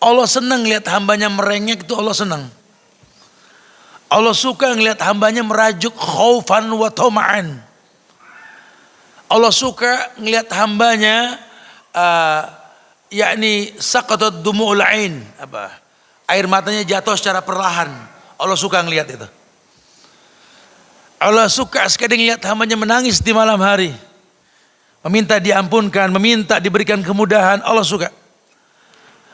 Allah senang lihat hambanya merengek, itu Allah senang. Allah suka ngelihat hambanya merajuk khaufan wa tama'an. Allah suka ngelihat hambanya yakni saqatat dumu'ul ain, air matanya jatuh secara perlahan. Allah suka ngelihat itu. Allah suka sekali ngelihat hambanya menangis di malam hari, meminta diampunkan, meminta diberikan kemudahan. Allah suka.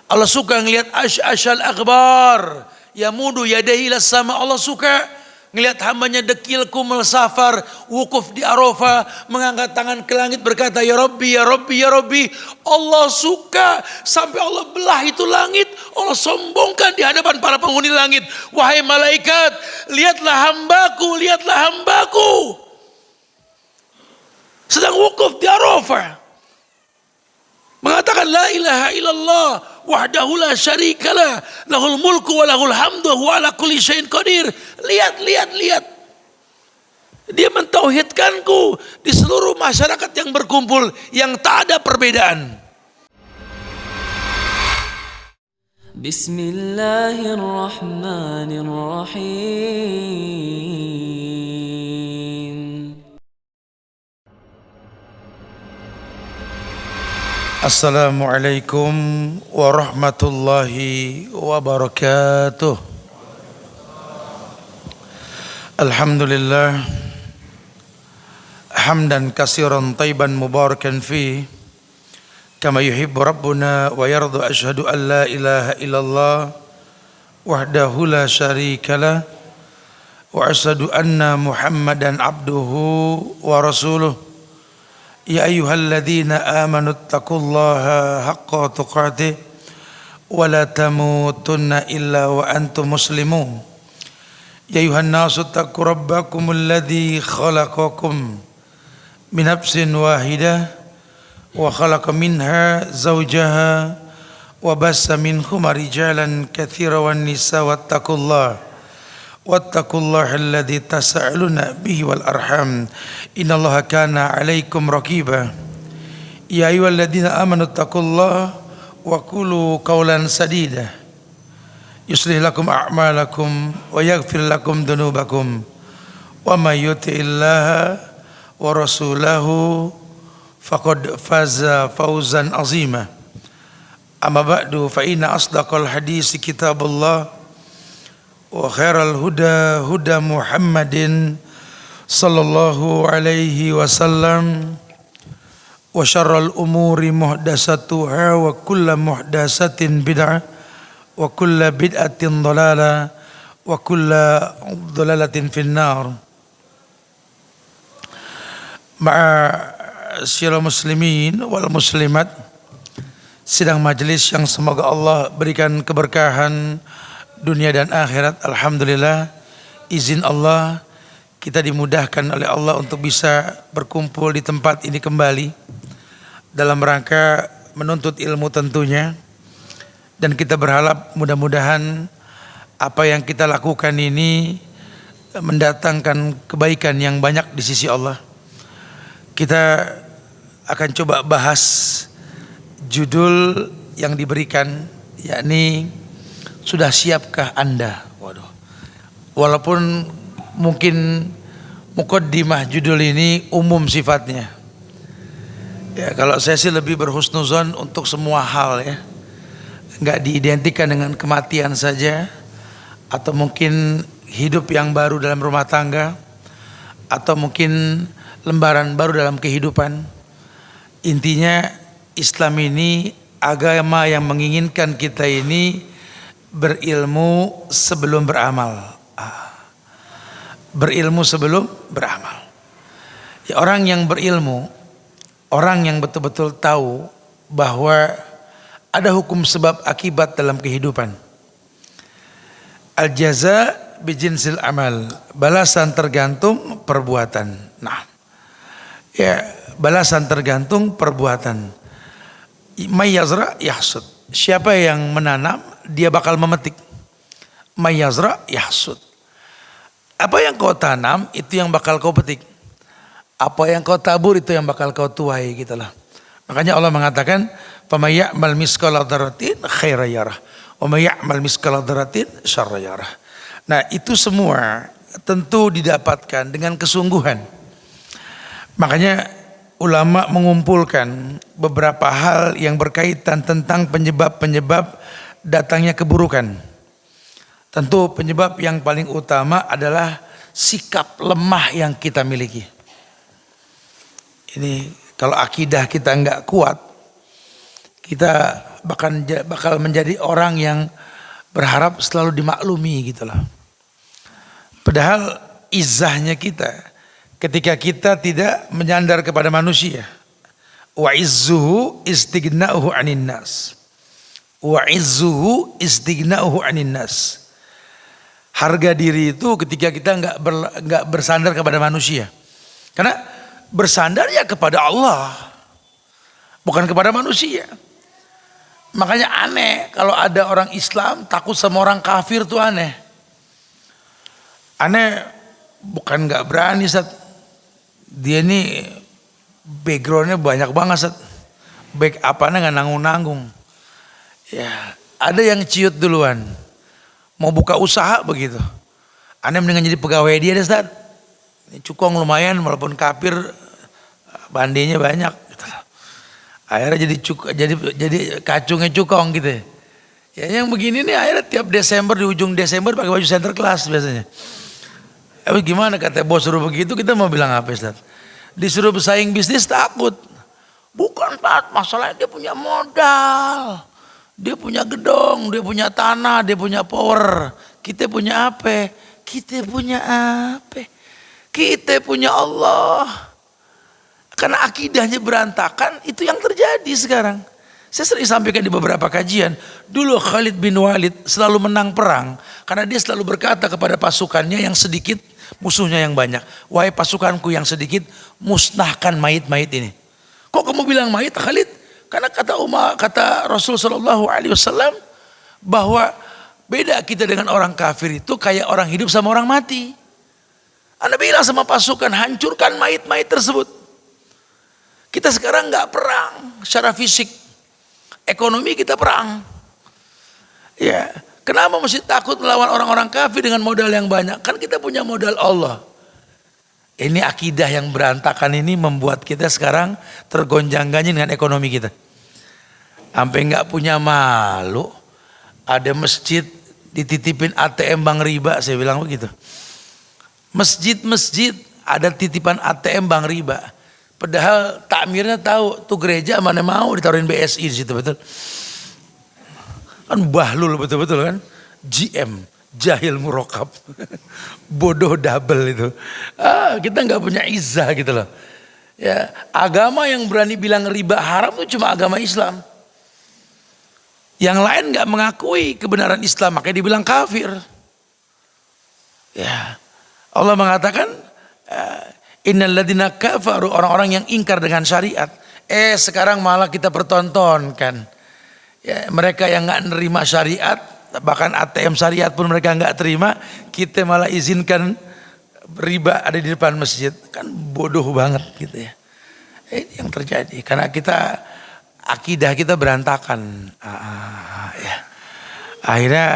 Allah suka ngelihat asy'al akbar yamudu yadayhi ila sama. Allah suka ngelihat hambanya dekil kumul safar, wukuf di Arafah, mengangkat tangan ke langit berkata ya Rabbi, ya Rabbi, ya Rabbi. Allah suka sampai Allah belah itu langit, Allah sombongkan di hadapan para penghuni langit. Wahai malaikat, lihatlah hambaku, lihatlah hambaku sedang wukuf di Arafah, mengatakan la ilaha illallah wahdahu la syarikalah lahul mulku wa lahul hamdu wa ala kulli syai'in qadir. Lihat, lihat, lihat. Dia mentauhidkanku di seluruh masyarakat yang berkumpul, yang tak ada perbedaan. Bismillahirrahmanirrahim. Assalamualaikum warahmatullahi wabarakatuh. Alhamdulillah hamdan katsiran thayyiban mubarakan fi kama yuhibbu rabbuna wa yardu. Asyhadu an la ilaha illallah wahdahu la syarikalah wa asyhadu anna Muhammadan abduhu wa rasuluh. Ya ayyuhalladzina amanu taqullaha haqqa tuqatih wa la tamutunna illa wa antum muslimun. Ya ayyuhan nasu taqu rabbakumul ladzi khalaqakum min nafsin wahidah wa khalaqa minha zawjaha wa bassa minhuma rijalan katsiran wan nisaa wattaqullaha alladzi tasaaluna bihi wal arham innallaha kana 'alaikum raqiba. Ya ayyuhalladzina amanu taqullaha wa qulu qawlan sadida yuslih lakum a'malakum wa yaghfir lakum dhunubakum wa may yuti'illaha wa rasulahu faqad faza fawzan 'azima. Amma ba'du, fa inna asdaqal hadisi kitabullah wa khairal huda huda Muhammadin sallallahu alaihi wasallam wa syarral umuri muhdatsatuha wa kullu muhdatsatin bid'ah wa kullu bid'atin dhalalah wa kullu dhalalatin finnar. Ma'asyiral muslimin wal muslimat, sidang majelis yang semoga Allah berikan keberkahan dunia dan akhirat. Alhamdulillah, izin Allah kita dimudahkan oleh Allah untuk bisa berkumpul di tempat ini kembali dalam rangka menuntut ilmu tentunya. Dan kita berharap mudah-mudahan apa yang kita lakukan ini mendatangkan kebaikan yang banyak di sisi Allah. Kita akan coba bahas judul yang diberikan, yakni sudah siapkah Anda? Waduh. Walaupun mungkin muqaddimah judul ini umum sifatnya. Ya, kalau saya sih lebih berhusnuzon untuk semua hal ya. Enggak diidentikan dengan kematian saja, atau mungkin hidup yang baru dalam rumah tangga, atau mungkin lembaran baru dalam kehidupan. Intinya Islam ini agama yang menginginkan kita ini berilmu sebelum beramal. Berilmu sebelum beramal. Ya, orang yang berilmu, orang yang betul-betul tahu bahwa ada hukum sebab akibat dalam kehidupan. Al-jaza bijinsil amal, balasan tergantung perbuatan. Nah, ya, balasan tergantung perbuatan. May yazra yahsud. Siapa yang menanam, dia bakal memetik. May yazra yahsud. Apa yang kau tanam, itu yang bakal kau petik. Apa yang kau tabur, itu yang bakal kau tuai, gitulah. Makanya Allah mengatakan Faman ya'mal miskala dzarratin khairan yarah, wa may ya'mal miskala dzarratin syarran yarah. Nah, itu semua tentu didapatkan dengan kesungguhan. Makanya ulama mengumpulkan beberapa hal yang berkaitan tentang penyebab-penyebab datangnya keburukan. Tentu penyebab yang paling utama adalah sikap lemah yang kita miliki. Ini kalau akidah kita nggak kuat, kita bakal menjadi orang yang berharap selalu dimaklumi gitu loh. Padahal izahnya kita ketika kita tidak menyandar kepada manusia. Wa izzuhu istighna'uhu 'anin nas. Wa izzuhu istighna'uhu 'anin nas. Harga diri itu ketika kita nggak bersandar kepada manusia. Karena bersandar ya kepada Allah, bukan kepada manusia. Makanya aneh kalau ada orang Islam takut sama orang kafir tuh aneh. Aneh bukan nggak berani, Ustaz. Dia ini backgroundnya banyak banget, Ustaz. Back apanya nggak nanggung-nanggung. Ya, ada yang ciut duluan, mau buka usaha begitu. Aneh mendingan jadi pegawai dia deh, Ustaz. Ini cukong lumayan walaupun kafir, bandenya banyak. Akhirnya jadi kacungnya cukong gitu. Ya yang begini nih akhirnya tiap Desember, di ujung Desember pakai baju center class biasanya. Tapi gimana kata bos suruh begitu, kita mau bilang apa, Ustaz? Disuruh bersaing bisnis takut. Bukan, Pak, masalahnya dia punya modal. Dia punya gedung, dia punya tanah, dia punya power. Kita punya apa? Kita punya apa? Kita punya Allah. Karena akidahnya berantakan, itu yang terjadi sekarang. Saya sering sampaikan di beberapa kajian. Dulu Khalid bin Walid selalu menang perang karena dia selalu berkata kepada pasukannya yang sedikit, musuhnya yang banyak. Wahai pasukanku yang sedikit, musnahkan mayit-mayit ini. Kok kamu bilang mayit, Khalid? Karena kata Rasul Shallallahu Alaihi Wasallam bahwa beda kita dengan orang kafir itu kayak orang hidup sama orang mati. Anda bilang sama pasukan, hancurkan mayit-mayit tersebut. Kita sekarang nggak perang secara fisik, ekonomi kita perang. Ya, kenapa mesti takut melawan orang-orang kafir dengan modal yang banyak? Kan kita punya modal Allah. Ini akidah yang berantakan ini membuat kita sekarang tergonjang-ganjing dengan ekonomi kita. Sampai nggak punya malu, ada masjid dititipin ATM bank riba, saya bilang begitu. Masjid-masjid ada titipan ATM bank riba. Padahal takmirnya tahu tuh gereja mana mau ditaruhin BSI di situ, betul. Kan bahlul betul-betul kan. GM, jahil murokab. Bodoh double itu. Kita nggak punya izzah gitu loh. Ya, agama yang berani bilang riba haram itu cuma agama Islam. Yang lain nggak mengakui kebenaran Islam, makanya dibilang kafir. Ya, Allah mengatakan innal ladzina kafaru, orang-orang yang ingkar dengan syariat. Sekarang malah kita pertontonkan. Ya, mereka yang nggak nerima syariat, bahkan ATM syariat pun mereka nggak terima, kita malah izinkan riba ada di depan masjid. Kan bodoh banget gitu ya. Ini yang terjadi karena kita akidah kita berantakan. Ya. Akhirnya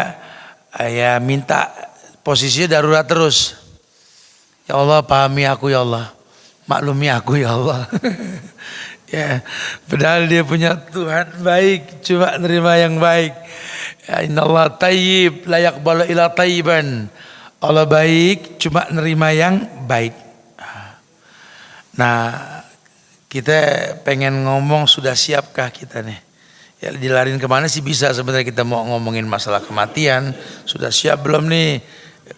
ya minta posisinya darurat terus. Ya Allah, pahami aku ya Allah, maklumi aku ya Allah. Ya, padahal dia punya Tuhan baik, cuma nerima yang baik. Ya, innallaha thayyib la yaqbalu illa thayyiban. Allah baik, cuma nerima yang baik. Nah, kita pengen ngomong, sudah siapkah kita nih? Ya, dilarin kemana sih bisa sebenarnya, kita mau ngomongin masalah kematian, sudah siap belum nih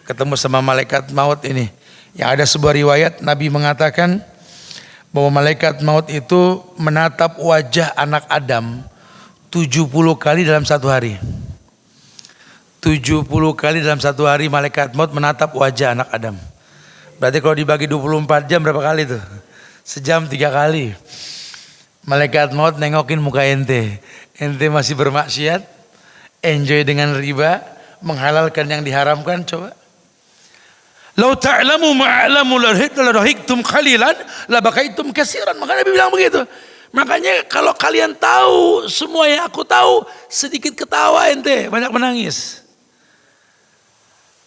ketemu sama malaikat maut ini? Yang ada sebuah riwayat Nabi mengatakan bahwa malaikat maut itu menatap wajah anak Adam 70 kali dalam satu hari. 70 kali dalam satu hari malaikat maut menatap wajah anak Adam. Berarti kalau dibagi 24 jam berapa kali tuh? Sejam 3 kali. Malaikat maut nengokin muka ente. Ente masih bermaksiat, enjoy dengan riba, menghalalkan yang diharamkan, coba. Lau ta'lamu ma'alamu la dhahiktum khalilan la bakaitum katsiran. Maka Nabi bilang begitu. Makanya kalau kalian tahu semua yang aku tahu, sedikit ketawa ente, banyak menangis.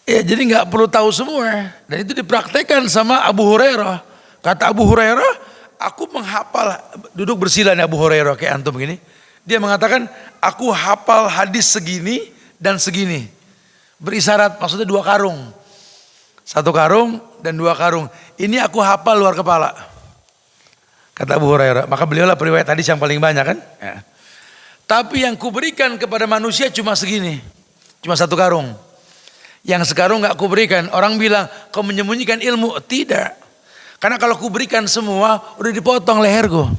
Ya jadi nggak perlu tahu semua. Dan itu dipraktekkan sama Abu Hurairah. Kata Abu Hurairah, aku menghafal, duduk bersila nih Abu Hurairah kayak antum begini. Dia mengatakan, aku hafal hadis segini dan segini. Berisyarat, maksudnya 2 karung. 1 karung dan 2 karung. Ini aku hafal luar kepala. Kata Abu Hurairah. Maka beliaulah periwayat hadis yang paling banyak kan. Ya. Tapi yang kuberikan kepada manusia cuma segini. Cuma 1 karung. Yang sekarung gak kuberikan. Orang bilang, kau menyembunyikan ilmu. Tidak. Karena kalau kuberikan semua, udah dipotong leherku.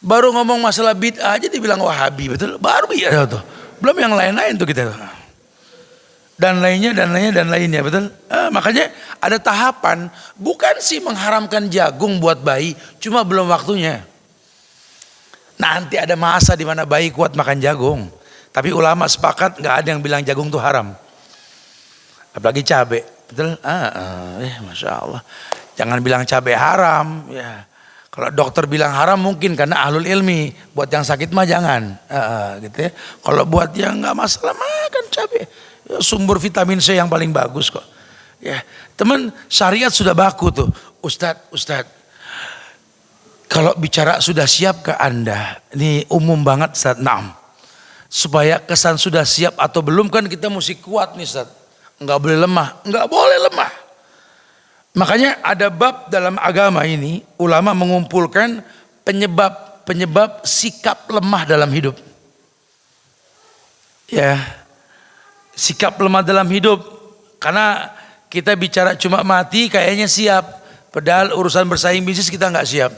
Baru ngomong masalah bid'ah aja dibilang Wahabi. Betul? Baru ya tuh. Belum yang lain-lain tuh kita. Dan lainnya, betul? Makanya ada tahapan, bukan sih mengharamkan jagung buat bayi, cuma belum waktunya. Nanti ada masa di mana bayi kuat makan jagung. Tapi ulama sepakat nggak ada yang bilang jagung tuh haram. Apalagi cabai, betul? Masya Allah. Jangan bilang cabai haram, ya. Kalau dokter bilang haram mungkin karena ahlul ilmi. Buat yang sakit mah jangan, gitu ya. Kalau buat yang nggak masalah makan cabai. Sumber vitamin C yang paling bagus kok. Ya, teman, syariat sudah baku tuh. Ustadz, kalau bicara sudah siap ke Anda, ini umum banget Ustadz. Naam. Supaya kesan sudah siap atau belum kan kita mesti kuat nih Ustadz. Enggak boleh lemah. Makanya ada bab dalam agama ini, ulama mengumpulkan penyebab sikap lemah dalam hidup. Ya. Sikap lemah dalam hidup, karena kita bicara cuma mati kayaknya siap, padahal urusan bersaing bisnis kita nggak siap,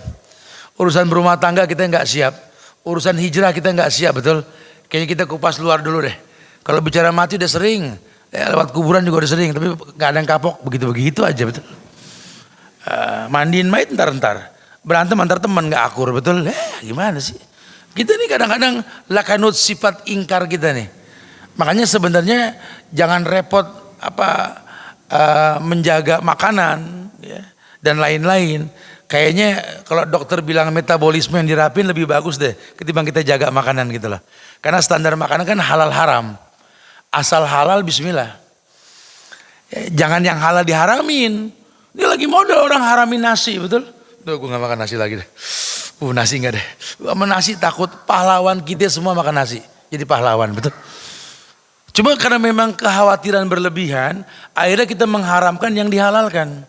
urusan berumah tangga kita nggak siap, urusan hijrah kita nggak siap, betul? Kayaknya kita kupas luar dulu deh. Kalau bicara mati udah sering, lewat kuburan juga udah sering, tapi nggak ada yang kapok, begitu aja, betul? Mandiin mayat ntar, berantem antar teman nggak akur, betul? Gimana sih? Kita nih kadang-kadang lakanut sifat ingkar kita nih. Makanya sebenarnya jangan repot menjaga makanan ya, dan lain-lain. Kayaknya kalau dokter bilang metabolisme yang dirapin lebih bagus deh ketimbang kita jaga makanan gitu loh. Karena standar makanan kan halal haram. Asal halal bismillah. Jangan yang halal diharamin. Ini lagi modal orang haramin nasi, betul? Duh, gue gak makan nasi lagi deh. Nasi gak deh. Sama nasi takut pahlawan kita semua makan nasi. Jadi pahlawan, betul? Cuma karena memang kekhawatiran berlebihan, akhirnya kita mengharamkan yang dihalalkan.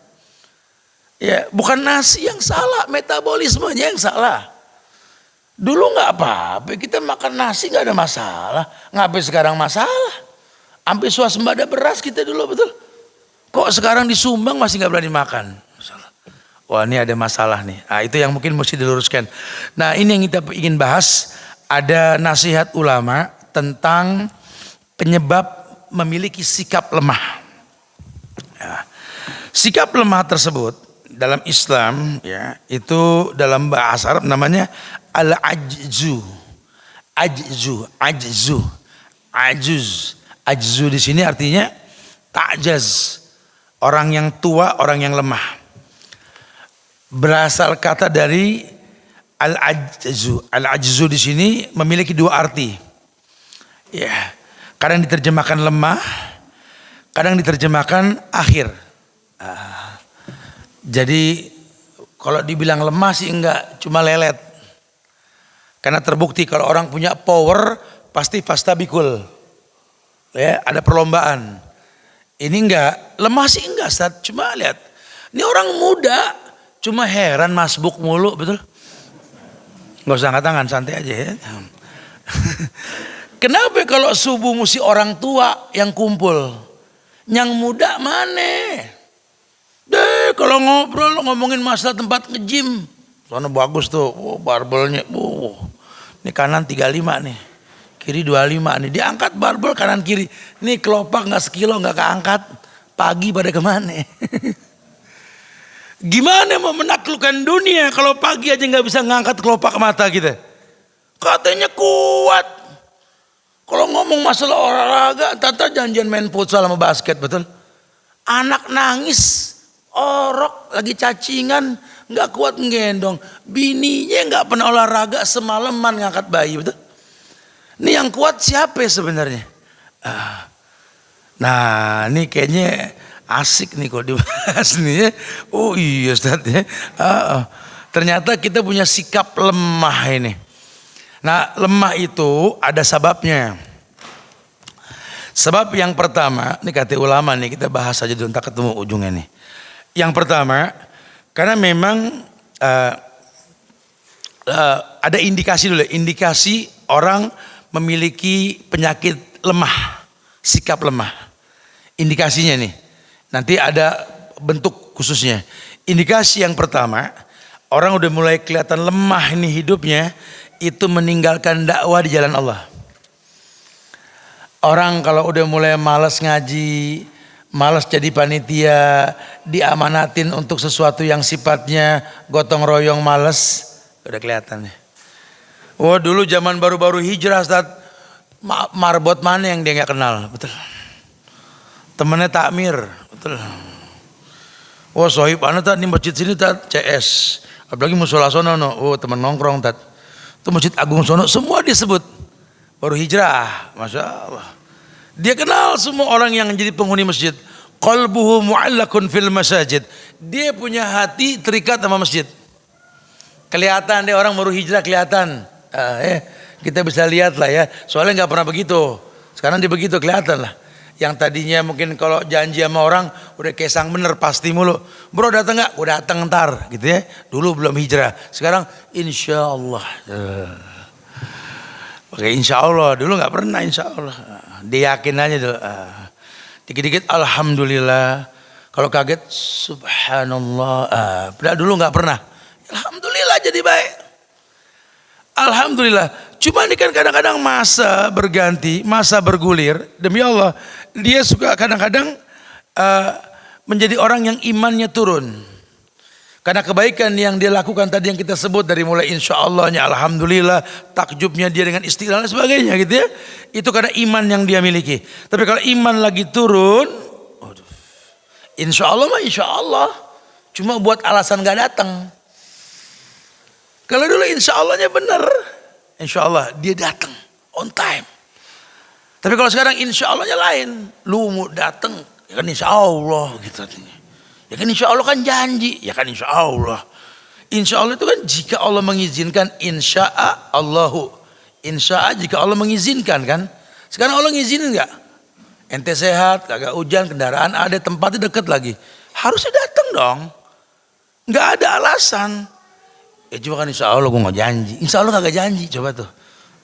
Ya, bukan nasi yang salah, metabolismenya yang salah. Dulu nggak apa-apa, kita makan nasi nggak ada masalah. Ngapain sekarang masalah? Sampai swasembada beras kita dulu, betul? Kok sekarang di Sumbang masih nggak berani makan? Wah, ini ada masalah nih. Nah, itu yang mungkin mesti diluruskan. Nah, ini yang kita ingin bahas. Ada nasihat ulama tentang penyebab memiliki sikap lemah. Ya. Sikap lemah tersebut dalam Islam ya, itu dalam bahasa Arab namanya al-ajzu. Ajzu di sini artinya ta'jaz. Orang yang tua, orang yang lemah. Berasal kata dari al-ajzu. Al-ajzu di sini memiliki 2 arti. Ya. Kadang diterjemahkan lemah, kadang diterjemahkan akhir. Jadi kalau dibilang lemah sih enggak, cuma lelet. Karena terbukti kalau orang punya power pasti fastabikul. Ya, ada perlombaan. Ini enggak, lemah sih enggak, Ustaz. Cuma lihat, ini orang muda, cuma heran masbuk mulu, betul? Enggak usah angkat tangan, santai aja ya. Kenapa kalau subuh mesti orang tua yang kumpul? Yang muda mana? Deh kalau ngobrol ngomongin masalah tempat nge-gym. Soalnya bagus tuh, barbelnya. Ini kanan 35 nih. Kiri 25 nih. Diangkat barbel kanan kiri. Nih kelopak gak sekilo gak keangkat. Pagi pada kemana? Gimana mau menaklukkan dunia kalau pagi aja gak bisa ngangkat kelopak mata kita? Katanya kuat. Kalau ngomong masalah olahraga, tata janjian main futsal sama basket, betul? Anak nangis, orok, lagi cacingan, nggak kuat nggendong. Bininya nggak pernah olahraga semalaman ngangkat bayi, betul? Ini yang kuat siapa sebenarnya? Nah, ini kayaknya asik nih kalau dibahas nih ya. Oh iya Ustaz ya. Ternyata kita punya sikap lemah ini. Nah, lemah itu ada sebabnya. Sebab yang pertama, ini kata ulama nih, kita bahas aja dulu, tak ketemu ujungnya nih. Yang pertama, karena memang ada indikasi dulu, indikasi orang memiliki penyakit lemah, sikap lemah. Indikasinya nih, nanti ada bentuk khususnya. Indikasi yang pertama, orang udah mulai kelihatan lemah ini hidupnya, itu meninggalkan dakwah di jalan Allah. Orang kalau udah mulai malas ngaji, malas jadi panitia, diamanatin untuk sesuatu yang sifatnya gotong royong malas, udah kelihatan ya. Oh dulu zaman baru-baru hijrah Ustaz, marbot mana yang dia nggak kenal, betul. Temennya takmir, betul. Oh sohib anak tadi di masjid sini tat CS, apalagi musola sono no, oh teman nongkrong tat, itu masjid agung sono semua disebut. Baru hijrah, masya Allah. Dia kenal semua orang yang jadi penghuni masjid. Qalbuhu mu'allakun fil masajid. Dia punya hati terikat sama masjid. Kelihatan deh orang baru hijrah kelihatan. Kita bisa lihat lah ya. Soalnya nggak pernah begitu. Sekarang dia begitu kelihatan lah. Yang tadinya mungkin kalau janji sama orang udah kesang bener pasti mulu. Bro datang nggak? Udah datang ntar gitu ya. Dulu belum hijrah. Sekarang insya Allah. Oke insya Allah. Dulu nggak pernah insya Allah. Dia yakin aja tuh. Dikit-dikit alhamdulillah. Kalau kaget subhanallah. Padahal dulu nggak pernah. Alhamdulillah jadi baik. Alhamdulillah. Cuma ini kan kadang-kadang masa berganti, masa bergulir. Demi Allah, dia suka kadang-kadang menjadi orang yang imannya turun. Karena kebaikan yang dia lakukan tadi yang kita sebut dari mulai insya Allahnya, alhamdulillah, takjubnya dia dengan istilah dan sebagainya gitu ya. Itu karena iman yang dia miliki. Tapi kalau iman lagi turun, insya Allah mah insya Allah. Cuma buat alasan gak datang. Kalau dulu insya Allahnya benar, insya Allah dia datang on time. Tapi kalau sekarang insya Allahnya lain, lu mau datang, ya kan insya Allah gitu artinya. Ya kan insya Allah kan janji, ya kan insya Allah. Insya Allah itu kan jika Allah mengizinkan, insya'a Allahu. Insya'a jika Allah mengizinkan kan. Sekarang Allah ngizinin gak? Ente sehat, kagak hujan, kendaraan ada, tempatnya deket lagi. Harusnya datang dong. Gak ada alasan. Ya cuma kan insya Allah gue gak janji. Insya Allah kagak janji, coba tuh.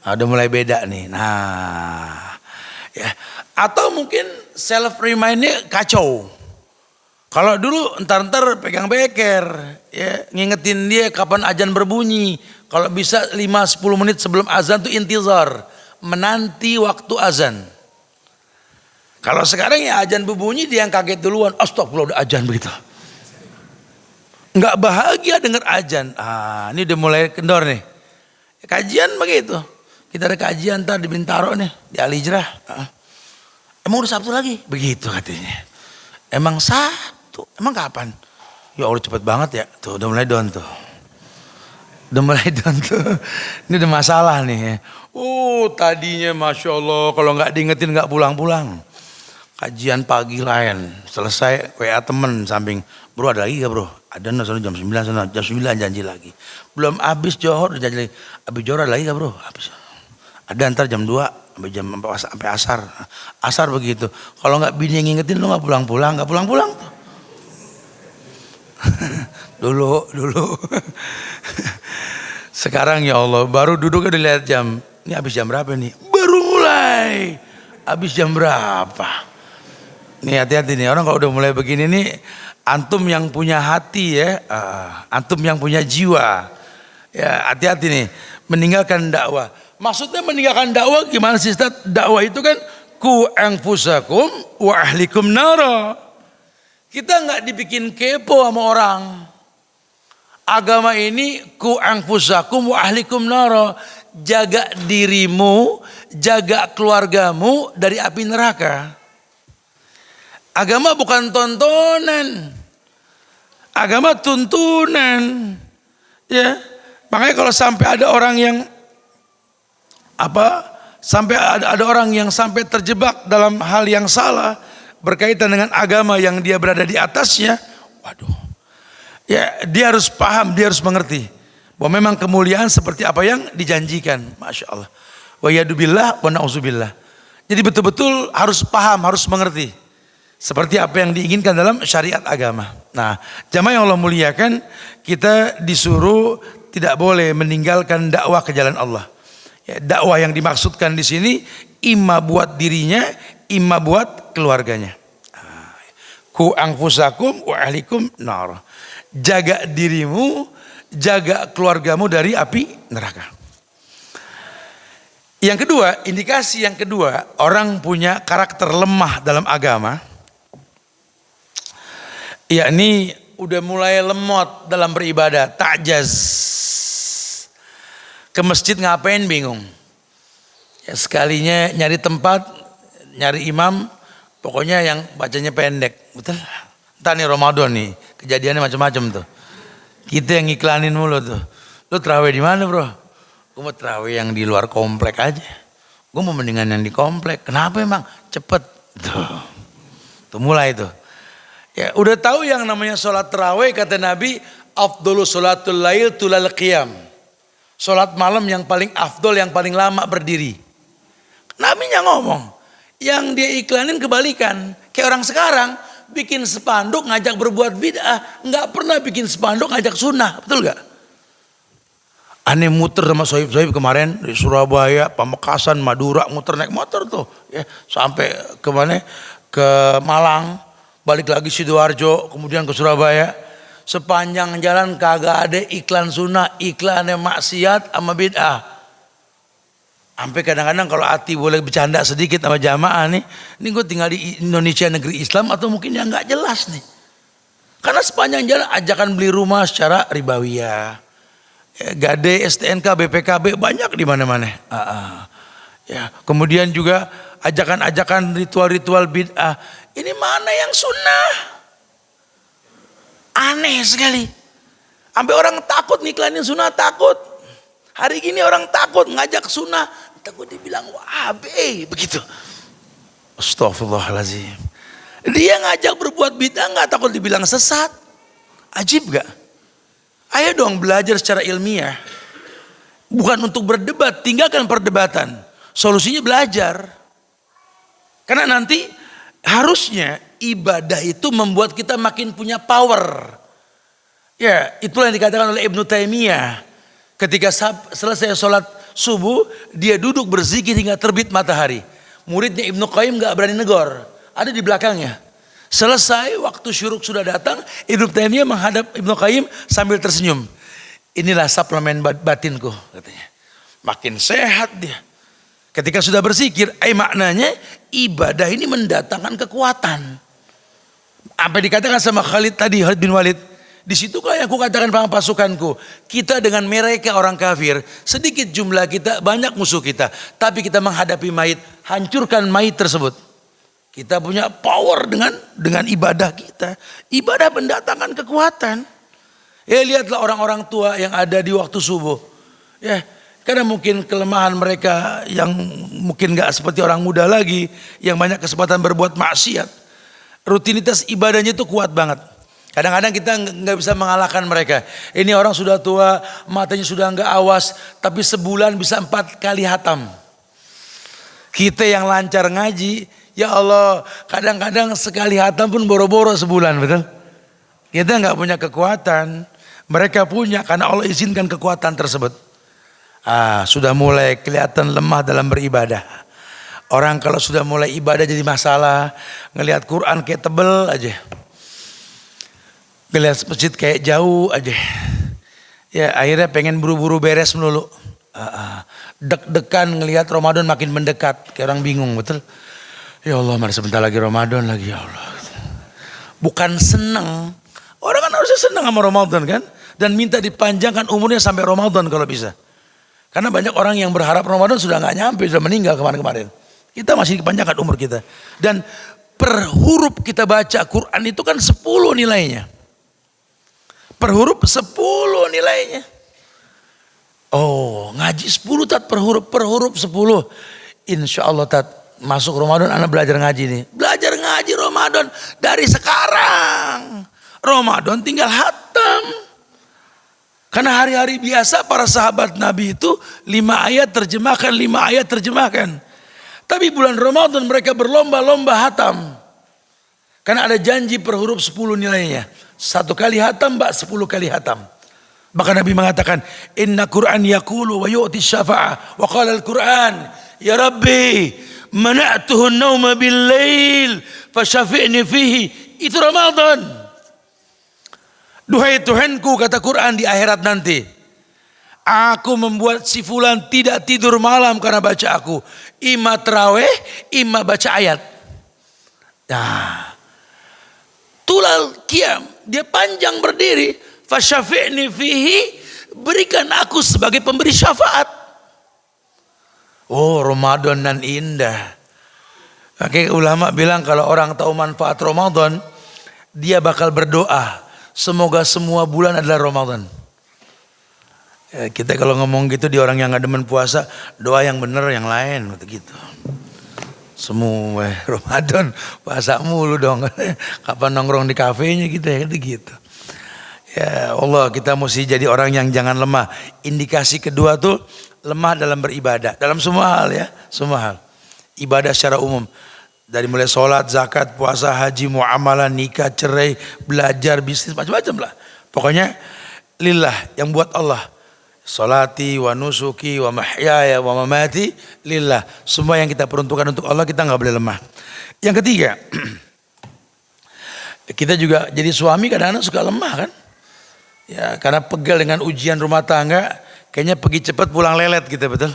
Nah, udah mulai beda nih. Nah, ya. Atau mungkin self remind-nya kacau. Kalau dulu entar-entar pegang beker, ya ngingetin dia kapan azan berbunyi. Kalau bisa 5-10 menit sebelum azan tuh intizar, menanti waktu azan. Kalau sekarang ya azan berbunyi dia yang kaget duluan, astagfirullah udah azan begitu. Enggak bahagia dengar azan. Ini udah mulai kendor nih. Kajian begitu. Kita ada kajian ntar di Bintaro nih, di Al-Hijrah. Emang udah Sabtu lagi? Begitu katanya. Emang Sabtu? Emang kapan? Ya Allah cepet banget ya. Tuh udah mulai down tuh. Udah mulai down tuh. Ini udah masalah nih. Tadinya Masya Allah kalau gak diingetin gak pulang-pulang. Kajian pagi lain. Selesai WA temen samping. Bro ada lagi gak bro? Ada no, jam 9 sana. Jam 9 janji lagi. Belum habis Johor udah janji lagi. Habis Johor ada lagi gak bro? Habis. Ada ntar jam 2 sampai asar. Asar begitu. Kalau nggak bini yang ngingetin lu nggak pulang-pulang, nggak pulang-pulang tuh. dulu. Sekarang ya Allah, baru duduk udah lihat jam. Ini habis jam berapa nih? Baru mulai. Habis jam berapa? Nih hati-hati nih orang kalau udah mulai begini nih, antum yang punya hati ya, antum yang punya jiwa. Ya hati-hati nih, meninggalkan dakwah. Maksudnya meninggalkan dakwah gimana sih Ustaz? Dakwah itu kan ku anfusakum wa ahlikum nara. Kita nggak dibikin kepo sama orang. Agama ini ku anfusakum wa ahlikum nara. Jaga dirimu, jaga keluargamu dari api neraka. Agama bukan tontonan. Agama tuntunan. Ya. Makanya kalau sampai ada orang yang ada orang yang sampai terjebak dalam hal yang salah berkaitan dengan agama yang dia berada di atasnya, waduh. Ya, dia harus paham, dia harus mengerti bahwa memang kemuliaan seperti apa yang dijanjikan. Masya Allah. Wa yadubillah wa na'udzubillah. Jadi betul-betul harus paham, harus mengerti seperti apa yang diinginkan dalam syariat agama. Nah, jamaah yang Allah muliakan, kita disuruh tidak boleh meninggalkan dakwah ke jalan Allah. Ya, dakwah yang dimaksudkan di sini imma buat dirinya, imma buat keluarganya. Ku anfusakum wa ahlikum nar. Jaga dirimu, jaga keluargamu dari api neraka. Yang kedua, indikasi yang kedua, orang punya karakter lemah dalam agama, yakni udah mulai lemot dalam beribadah, ta'jaz. Ke masjid ngapain bingung. Ya, sekalinya nyari tempat, nyari imam, pokoknya yang bacanya pendek. Betul? Entah nih Ramadan nih, kejadiannya macam-macam tuh. Kita yang iklanin mulu tuh. Lu terawih di mana, bro? Gue mau terawih yang di luar komplek aja. Gue mau mendingan yang di komplek. Kenapa emang? Cepet. Tuh mulai tuh. Ya udah tahu yang namanya sholat terawih, kata Nabi, afdolu sholatul lail tulal qiyam. Sholat malam yang paling afdol, yang paling lama berdiri. Nabinya ngomong. Yang dia iklanin kebalikan. Kayak orang sekarang bikin spanduk ngajak berbuat bid'ah, nggak pernah bikin spanduk ngajak sunnah, betul gak? Aneh muter sama sohib-sohib kemarin di Surabaya, Pamekasan, Madura, muter naik motor tuh, ya sampai ke mana? Ke Malang, balik lagi Sidoarjo, kemudian ke Surabaya. Sepanjang jalan kagak ada iklan sunnah, iklannya maksiat sama bid'ah. Sampai kadang-kadang kalau hati boleh bercanda sedikit sama jamaah nih, ini gue tinggal di Indonesia negeri Islam atau mungkin yang nggak jelas nih. Karena sepanjang jalan ajakan beli rumah secara ribawiyah, Gade, STNK, BPKB banyak di mana-mana. Ya, kemudian juga ajakan-ajakan ritual-ritual bid'ah. Ini mana yang sunnah? Aneh sekali. Sampai orang takut ngiklanin sunnah, takut. Hari gini orang takut ngajak sunnah, takut dibilang wahabi begitu. Astagfirullahaladzim. Dia ngajak berbuat bid'ah nggak takut dibilang sesat. Ajib gak? Ayo dong belajar secara ilmiah. Bukan untuk berdebat, tinggalkan perdebatan. Solusinya belajar. Karena nanti harusnya ibadah itu membuat kita makin punya power. Ya, itulah yang dikatakan oleh Ibnu Taimiyah. Ketika selesai sholat subuh, dia duduk berzikir hingga terbit matahari. Muridnya Ibnu Qayyim gak berani negor, ada di belakangnya. Selesai waktu syuruk sudah datang, Ibnu Taimiyah menghadap Ibnu Qayyim sambil tersenyum. Inilah suplemen batinku, katanya. Makin sehat dia. Ketika sudah berzikir, maknanya ibadah ini mendatangkan kekuatan. Apa dikatakan sama Khalid tadi, Khalid bin Walid. Di situlah yang aku katakan pada pasukanku. Kita dengan mereka orang kafir, sedikit jumlah kita, banyak musuh kita. Tapi kita menghadapi mayit, hancurkan mayit tersebut. Kita punya power dengan ibadah kita. Ibadah mendatangkan kekuatan. Ya lihatlah orang-orang tua yang ada di waktu subuh. Ya, karena mungkin kelemahan mereka yang mungkin gak seperti orang muda lagi, yang banyak kesempatan berbuat maksiat. Rutinitas ibadahnya itu kuat banget. Kadang-kadang kita nggak bisa mengalahkan mereka. Ini orang sudah tua, matanya sudah nggak awas, tapi sebulan bisa 4 kali hatam. Kita yang lancar ngaji, ya Allah, kadang-kadang sekali hatam pun boro-boro sebulan, betul? Kita nggak punya kekuatan, mereka punya karena Allah izinkan kekuatan tersebut. Sudah mulai kelihatan lemah dalam beribadah. Orang kalau sudah mulai ibadah jadi masalah, ngelihat Quran kayak tebel aja. Ngelihat masjid kayak jauh aja. Ya akhirnya pengen buru-buru beres melulu. Deg-degan ngelihat Ramadan makin mendekat. Kayak orang bingung, betul? Ya Allah, mana sebentar lagi Ramadan lagi, ya Allah. Bukan senang. Orang kan harusnya senang sama Ramadan kan. Dan minta dipanjangkan umurnya sampai Ramadan kalau bisa. Karena banyak orang yang berharap Ramadan sudah gak nyampe, sudah meninggal kemarin-kemarin. Kita masih dipanjangkan umur kita. Dan per huruf kita baca Quran itu kan 10 nilainya. Per huruf 10 nilainya. Oh, ngaji 10 tat per huruf 10. Insya Allah tat, masuk Ramadan anak belajar ngaji nih. Belajar ngaji Ramadan dari sekarang. Ramadan tinggal hatam. Karena hari-hari biasa para sahabat Nabi itu 5 ayat terjemahkan, 5 ayat terjemahkan. Tapi bulan Ramadan mereka berlomba-lomba hatam. Karena ada janji per huruf 10 nilainya. 1 kali hatam, 10 kali hatam. Bahkan Nabi mengatakan, Inna Qur'an yaqulu wa yu'ti syafa'ah. Wa qala al-Qur'an, Ya Rabbi, mana'tuhu nauma bil-lail, fasyafi'ni fihi. Itu Ramadan. Duhai Tuhanku, kata Quran di akhirat nanti, aku membuat si fulan tidak tidur malam karena baca aku. Ima terawih, ima baca ayat. Nah, tulal qiyam, dia panjang berdiri. Fasyafi'ni fihi, berikan aku sebagai pemberi syafaat. Oh, Ramadan nan indah. Oke, ulama bilang kalau orang tahu manfaat Ramadan, dia bakal berdoa. Semoga semua bulan adalah Ramadan. Ya, kita kalau ngomong gitu di orang yang nggak demen puasa, doa yang bener yang lain gitu. Semua Ramadan puasa mulu dong. Kapan nongkrong di kafenya kita ya gitu. Ya Allah, kita mesti jadi orang yang jangan lemah. Indikasi kedua tuh lemah dalam beribadah, dalam semua hal ya, semua hal. Ibadah secara umum. Dari mulai sholat, zakat, puasa, haji, muamalah, nikah, cerai, belajar, bisnis, macam-macam lah. Pokoknya lillah, yang buat Allah. Sholati wa nusuki wa mahyaya wa mamati lillah. Semua yang kita peruntukkan untuk Allah, kita nggak boleh lemah. Yang ketiga, kita juga jadi suami kadang-kadang suka lemah kan. Ya, karena pegal dengan ujian rumah tangga, kayaknya pergi cepat pulang lelet gitu, betul.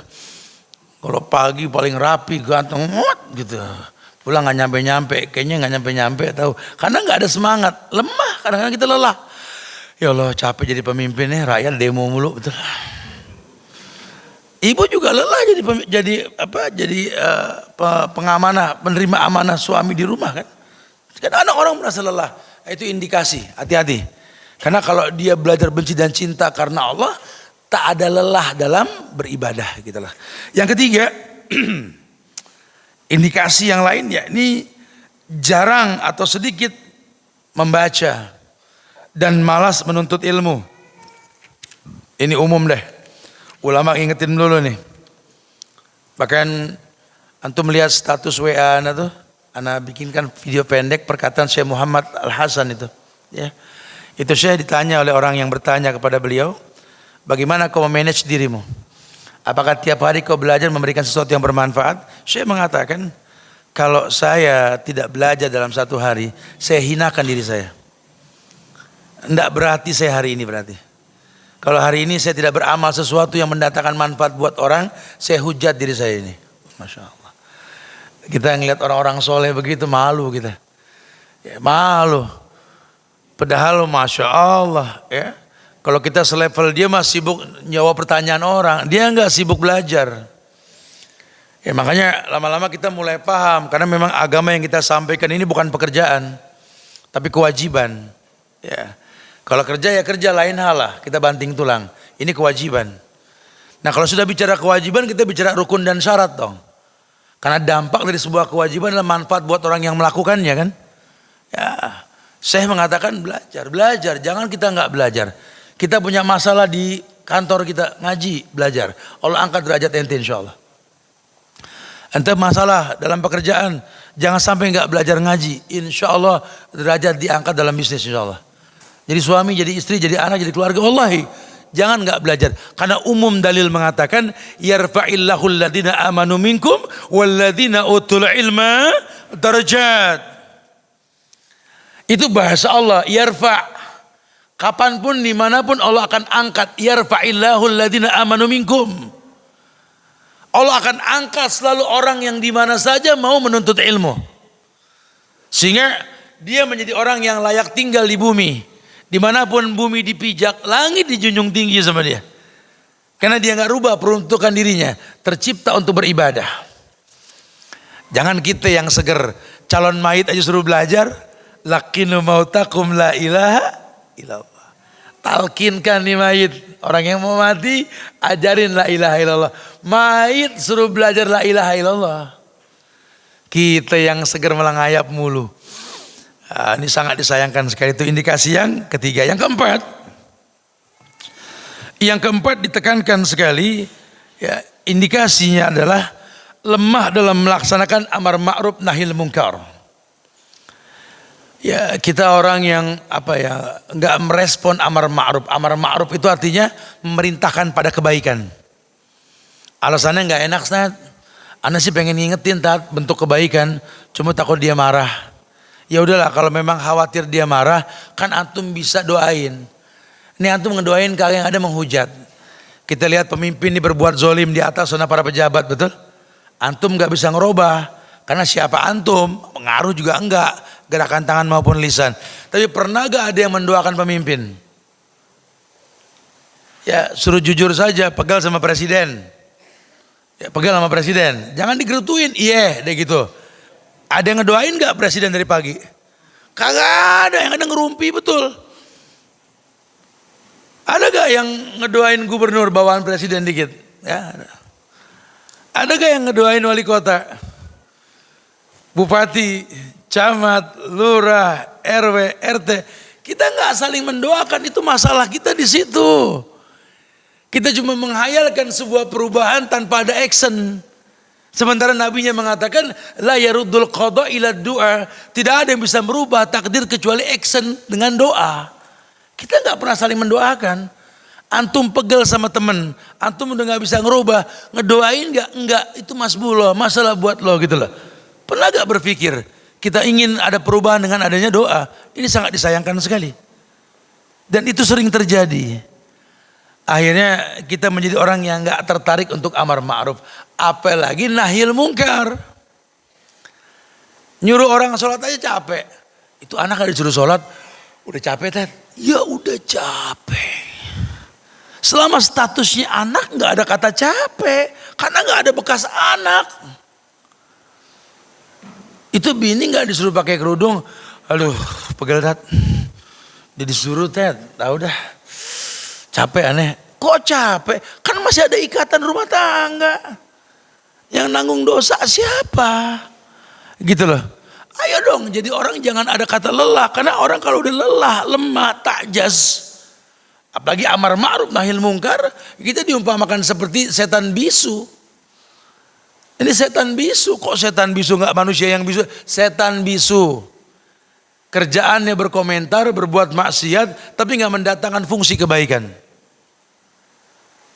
Kalau pagi paling rapi, ganteng, gitu. Pulang nggak nyampe-nyampe, kayaknya nggak nyampe-nyampe tahu. Karena nggak ada semangat, lemah, kadang-kadang kita lelah. Ya Allah, capek jadi pemimpin nih, rakyat demo mulu, betul. Ibu juga lelah jadi pengamanah, penerima amanah suami di rumah kan. Kadang-kadang orang merasa lelah, itu indikasi, hati-hati. Karena kalau dia belajar benci dan cinta karena Allah, tak ada lelah dalam beribadah gitulah. Yang ketiga, indikasi yang lain ya ini jarang atau sedikit membaca dan malas menuntut ilmu. Ini umum deh. Ulama ingetin dulu nih. Bahkan antum melihat status WA ana tuh, ana bikinkan video pendek perkataan Syekh Muhammad Al-Hasan itu, ya. Itu Syekh ditanya oleh orang yang bertanya kepada beliau, bagaimana kau memanage dirimu? Apakah tiap hari kau belajar memberikan sesuatu yang bermanfaat? Syekh mengatakan, kalau saya tidak belajar dalam satu hari, saya hinakan diri saya. Tidak berarti saya hari ini berarti. Kalau hari ini saya tidak beramal sesuatu yang mendatangkan manfaat buat orang, saya hujat diri saya ini. Masya Allah. Kita ngelihat orang-orang soleh begitu malu kita. Ya, malu. Padahal Masya Allah ya. Kalau kita selevel dia masih sibuk jawab pertanyaan orang, dia nggak sibuk belajar. Ya makanya lama-lama kita mulai paham, karena memang agama yang kita sampaikan ini bukan pekerjaan, tapi kewajiban. Ya, kalau kerja ya kerja lain hal lah, kita banting tulang. Ini kewajiban. Nah kalau sudah bicara kewajiban, kita bicara rukun dan syarat dong. Karena dampak dari sebuah kewajiban adalah manfaat buat orang yang melakukannya kan. Ya, saya mengatakan belajar, jangan kita nggak belajar. Kita punya masalah di kantor kita, ngaji, belajar. Allah angkat derajat ente insya Allah. Ente masalah dalam pekerjaan, jangan sampai nggak belajar ngaji. Insya Allah derajat diangkat dalam bisnis insya Allah. Jadi suami, jadi istri, jadi anak, jadi keluarga. Wallahi, jangan nggak belajar. Karena umum dalil mengatakan, yarfa'illahu alladhina amanu minkum walladhina utul ilma darajat. Itu bahasa Allah, yarfa'. Kapanpun dimanapun Allah akan angkat. Yarfa'illahu alladhina amanu minkum. Allah akan angkat selalu orang yang dimana saja mau menuntut ilmu. Sehingga dia menjadi orang yang layak tinggal di bumi. Dimanapun bumi dipijak, langit dijunjung tinggi sama dia. Karena dia gak rubah peruntukan dirinya. Tercipta untuk beribadah. Jangan kita yang seger. Calon mayit aja suruh belajar. Lakinu mautakum la ilaha ilallah. talkinkan nih mayit. Orang yang mau mati, ajarin la ilaha illallah. Mayit suruh belajar la ilaha illallah. Kita yang seger melangayap mulu. Ini sangat disayangkan sekali. Itu indikasi yang ketiga. Yang keempat ditekankan sekali, ya, indikasinya adalah lemah dalam melaksanakan amar ma'ruf nahil munkar. Ya, kita orang yang nggak merespon amar ma'ruf. Amar ma'ruf itu artinya memerintahkan pada kebaikan. Alasannya nggak enak, Ustaz. Ana sih pengen ngingetin Tat bentuk kebaikan, cuma takut dia marah. Ya udahlah, kalau memang khawatir dia marah, kan antum bisa doain. Ini antum ngedoain kalau yang ada menghujat. Kita lihat pemimpin ini berbuat zolim di atas sana para pejabat, betul? Antum nggak bisa ngerubah, karena siapa antum, pengaruh juga enggak, gerakan tangan maupun lisan. Tapi pernah gak ada yang mendoakan pemimpin? Ya suruh jujur saja, pegal sama presiden. Ya, pegal sama presiden, jangan digerutuin, iya deh gitu. Ada yang ngedoain gak presiden dari pagi? Kagak ada, yang ada ngerumpi betul. Ada gak yang ngedoain gubernur bawaan presiden dikit? Ya, ada gak yang ngedoain wali kota, bupati, camat, lurah, RW, RT? Kita nggak saling mendoakan, itu masalah kita di situ. Kita cuma menghayalkan sebuah perubahan tanpa ada action. Sementara nabinya mengatakan la yaruddul qada ila du'a. Tidak ada yang bisa merubah takdir kecuali action dengan doa. Kita nggak pernah saling mendoakan. Antum pegel sama temen, antum udah nggak bisa ngerubah, ngedoain nggak? Enggak, itu masbullah, masalah buat lo gitu loh. Pernah gak berpikir kita ingin ada perubahan dengan adanya doa? Ini sangat disayangkan sekali. Dan itu sering terjadi. Akhirnya kita menjadi orang yang gak tertarik untuk amar ma'ruf. Apalagi nahil munkar. Nyuruh orang sholat aja capek. Itu anak gak disuruh sholat, udah capek Ted? Ya udah capek. Selama statusnya anak gak ada kata capek. Karena gak ada bekas anak. Itu bini gak disuruh pakai kerudung, aduh pegel Ted. Dia disuruh Ted, tahu dah. Capek aneh. Kok capek? Kan masih ada ikatan rumah tangga. Yang nanggung dosa siapa? Gitu loh. Ayo dong, jadi orang jangan ada kata lelah. Karena orang kalau udah lelah, lemah, takjas, apalagi amar ma'ruf nahil munkar, kita diumpamakan seperti setan bisu. Ini setan bisu. Kok setan bisu, nggak manusia yang bisu? Setan bisu. Kerjaannya berkomentar, berbuat maksiat, tapi nggak mendatangkan fungsi kebaikan.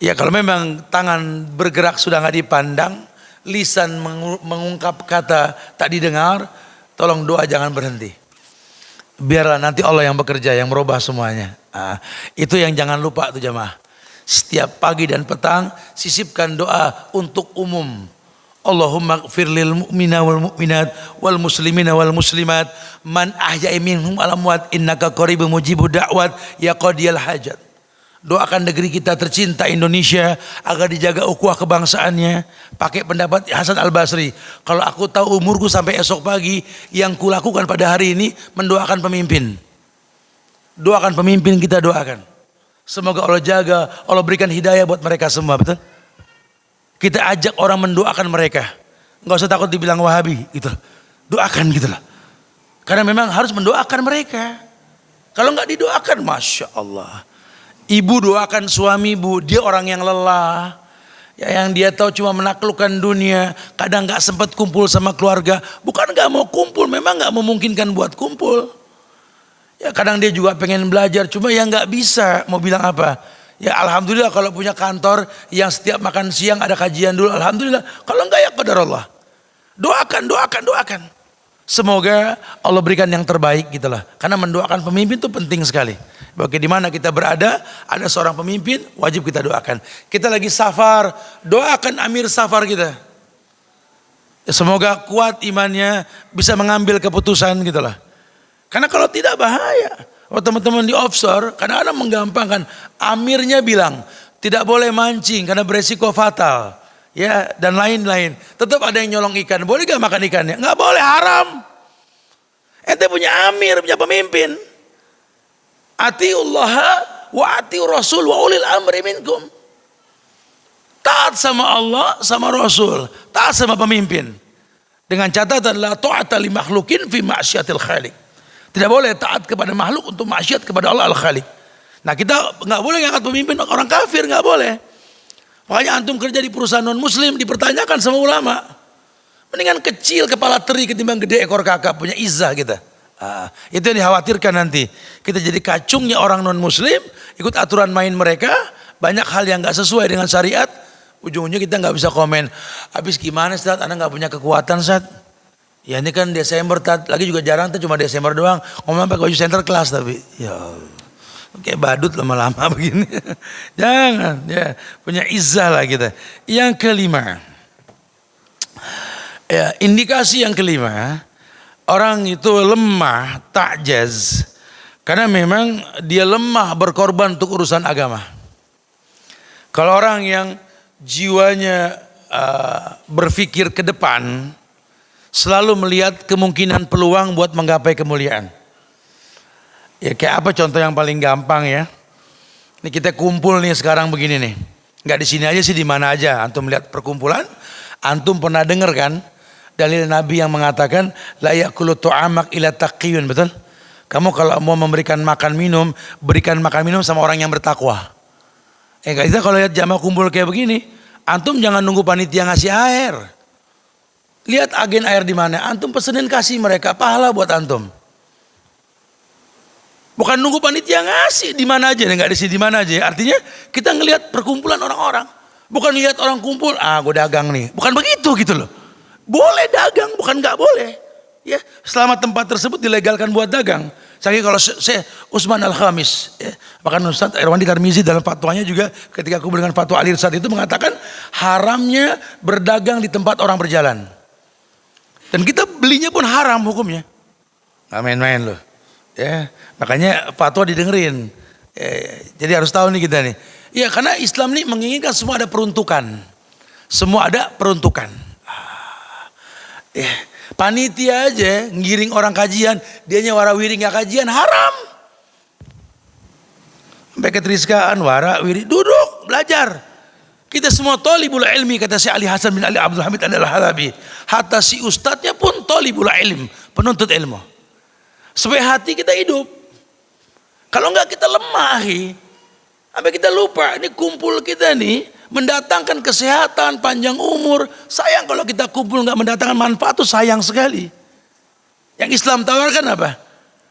Ya kalau memang tangan bergerak sudah nggak dipandang, lisan mengungkap kata tak didengar, tolong doa jangan berhenti. Biarlah nanti Allah yang bekerja, yang merubah semuanya. Itu yang jangan lupa tuh jamaah. Setiap pagi dan petang sisipkan doa untuk umum. Allahumma ighfir lil mu'mina wal mu'minat wal muslimina wal muslimat man ahya'i minhum al amwat innaka qaribun mujibud da'wat ya qadiyal hajat. Doakan negeri kita tercinta Indonesia agar dijaga ukhuwah kebangsaannya. Pakai pendapat Hasan Al-Basri, kalau aku tahu umurku sampai esok pagi, yang kulakukan pada hari ini mendoakan pemimpin. Doakan pemimpin, kita doakan. Semoga Allah jaga, Allah berikan hidayah buat mereka semua, betul? Kita ajak orang mendoakan mereka. Nggak usah takut dibilang Wahabi gitu. Doakan gitu lah. Karena memang harus mendoakan mereka. Kalau nggak didoakan, Masya Allah. Ibu doakan suami ibu, dia orang yang lelah. Ya, yang dia tahu cuma menaklukkan dunia. Kadang nggak sempat kumpul sama keluarga. Bukan nggak mau kumpul, memang nggak memungkinkan buat kumpul. Ya kadang dia juga pengen belajar, cuma ya nggak bisa. Mau bilang apa? Ya alhamdulillah kalau punya kantor yang setiap makan siang ada kajian dulu, alhamdulillah. Kalau enggak ya qadar Allah. Doakan. Semoga Allah berikan yang terbaik gitu lah. Karena mendoakan pemimpin itu penting sekali. Bagi di mana kita berada, ada seorang pemimpin, wajib kita doakan. Kita lagi safar, doakan amir safar kita. Ya, semoga kuat imannya, bisa mengambil keputusan gitu lah. Karena kalau tidak bahaya. Oh teman-teman di offshore, kadang-kadang menggampangkan. Amirnya bilang tidak boleh mancing karena beresiko fatal, ya dan lain-lain. Tetap ada yang nyolong ikan. Boleh gak makan ikannya? Nggak boleh, haram. Ente punya amir, punya pemimpin. Atiullah wa atiu rasul wa ulil amri minkum. Taat sama Allah, sama Rasul, taat sama pemimpin. Dengan catatan la ta'ata li makhlukin fi ma'syiatil khaliq. Tidak boleh taat kepada makhluk untuk maksiat kepada Allah al-Khaliq. Nah, kita nggak boleh ngangkat pemimpin orang kafir, nggak boleh. Makanya antum kerja di perusahaan non muslim dipertanyakan sama ulama. Mendingan kecil kepala teri ketimbang gede ekor kakap, punya izzah kita. Itu yang dikhawatirkan nanti. Kita jadi kacungnya orang non muslim, ikut aturan main mereka, banyak hal yang nggak sesuai dengan syariat. Ujung-ujungnya kita nggak bisa komen. Habis gimana Ustaz? Anda nggak punya kekuatan Ustaz? Ya ini kan Desember, lagi juga jarang tuh cuma Desember doang. Ngomong pakai baju center kelas tapi, ya kayak badut lama-lama begini. Jangan, ya punya izzah lah kita. Yang kelima, ya indikasi yang kelima, orang itu lemah, ta'jaz, karena memang dia lemah berkorban untuk urusan agama. Kalau orang yang jiwanya berpikir ke depan, selalu melihat kemungkinan peluang buat menggapai kemuliaan. Ya kayak apa contoh yang paling gampang ya? Ini kita kumpul nih sekarang begini nih. Nggak di sini aja sih, di mana aja. Antum lihat perkumpulan, antum pernah dengar kan dalil Nabi yang mengatakan la ya'kulu tu'amak ila taqiyun, betul? Kamu kalau mau memberikan makan minum, berikan makan minum sama orang yang bertakwa. Kita kalau lihat jamaah kumpul kayak begini, antum jangan nunggu panitia ngasih air. Lihat agen air di mana, antum pesenin kasih mereka, pahala buat antum. Bukan nunggu panitia ngasih di mana aja, nggak di sini di mana aja. Artinya kita ngelihat perkumpulan orang-orang, bukan lihat orang kumpul, gue dagang nih, bukan begitu gitu loh. Boleh dagang, bukan nggak boleh. Ya, selama tempat tersebut dilegalkan buat dagang. Saya kalau saya Utsman Al-Khamis, ya, bahkan Ustaz Irwandi Tarmizi dalam fatwanya juga ketika aku dengan fatwa Al-Irsyad itu mengatakan haramnya berdagang di tempat orang berjalan. Dan kita belinya pun haram hukumnya. Nggak main-main loh. Ya, makanya fatwa didengerin. Jadi harus tahu nih kita nih. Ya karena Islam ini menginginkan semua ada peruntukan. Semua ada peruntukan. Panitia aja ngiring orang kajian, dianya warawiri nggak kajian, haram. Sampai keteriskaan, warawiri duduk belajar. Kita semua thalibul ilmi, kata Syekh Ali Hasan bin Ali Abdul Hamid Al-Halabi. Hatta si ustadznya pun thalibul ilm, penuntut ilmu. Supaya hati kita hidup. Kalau enggak kita lemah, sampai kita lupa. Ini kumpul kita nih mendatangkan kesehatan, panjang umur. Sayang kalau kita kumpul enggak mendatangkan manfaat, tuh sayang sekali. Yang Islam tawarkan apa?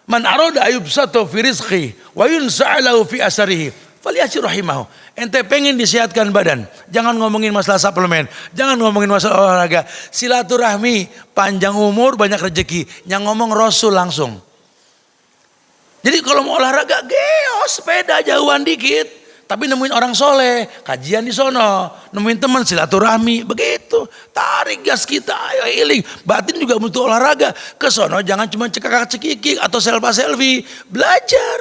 Man arada ayubsatu fi rizqi wa yunsa'alahu fi asarihi falyashir rahimahu. Ente pengen disehatkan badan, jangan ngomongin masalah suplemen, jangan ngomongin masalah olahraga. Silaturahmi, panjang umur, banyak rezeki. Yang ngomong Rasul langsung. Jadi kalau mau olahraga, sepeda jauhan dikit. Tapi nemuin orang soleh, kajian di sono, nemuin teman silaturahmi, begitu. Tarik gas kita, ayo healing. Batin juga butuh olahraga. Ke sono jangan cuma cekak-cekikik atau selfie, belajar.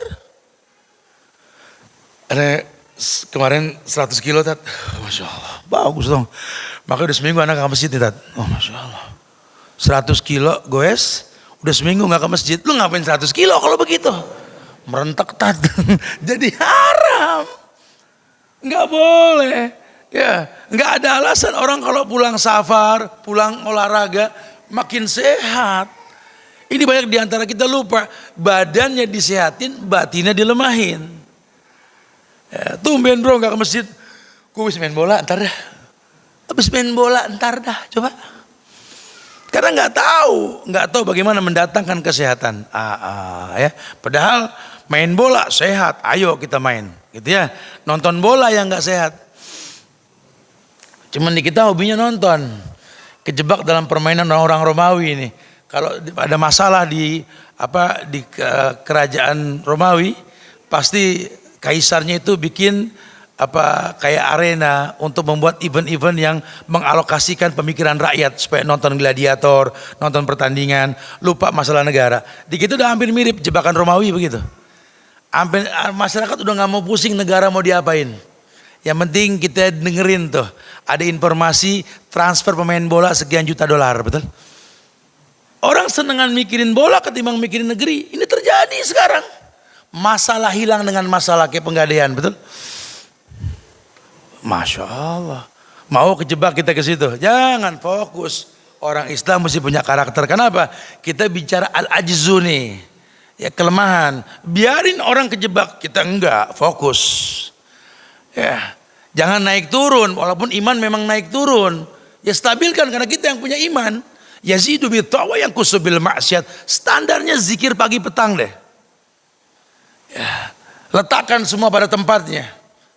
Kemarin 100 kilo Tat, Masya Allah, bagus dong. Makanya udah seminggu anak ke masjid nih Tat. Oh Masya Allah, 100 kilo goes, udah seminggu gak ke masjid. Lu ngapain 100 kilo kalau begitu? Merentak Tat, jadi haram. Nggak boleh, ya nggak ada alasan orang kalau pulang safar, pulang olahraga makin sehat. Ini banyak diantara kita lupa, badannya disehatin, batinnya dilemahin. Ya, tumben bro nggak ke masjid, gue habis main bola ntar dah, habis main bola ntar dah, coba. Karena nggak tahu bagaimana mendatangkan kesehatan. Ya, padahal main bola sehat, ayo kita main. Gitu ya, nonton bola yang nggak sehat. Cuman di kita hobinya nonton, kejebak dalam permainan orang-orang Romawi ini. Kalau ada masalah di kerajaan Romawi, pasti kaisarnya itu bikin kayak arena untuk membuat event-event yang mengalokasikan pemikiran rakyat supaya nonton gladiator, nonton pertandingan, lupa masalah negara. Di gitu udah hampir mirip jebakan Romawi begitu. Hampir masyarakat udah nggak mau pusing negara mau diapain. Yang penting kita dengerin tuh, ada informasi transfer pemain bola sekian juta dolar, betul? Orang senengan mikirin bola ketimbang mikirin negeri. Ini terjadi sekarang. Masalah hilang dengan masalah kayak penggadaian, betul? Masya Allah. Mau kejebak kita ke situ? Jangan, fokus. Orang Islam mesti punya karakter. Kenapa? Kita bicara al-ajzu nih. Ya, kelemahan. Biarin orang kejebak, kita enggak, fokus. Ya, jangan naik turun, walaupun iman memang naik turun. Ya stabilkan karena kita yang punya iman. Yazidu bittaqwa yang kusubil maksiat. Standarnya zikir pagi petang deh. Ya, letakkan semua pada tempatnya.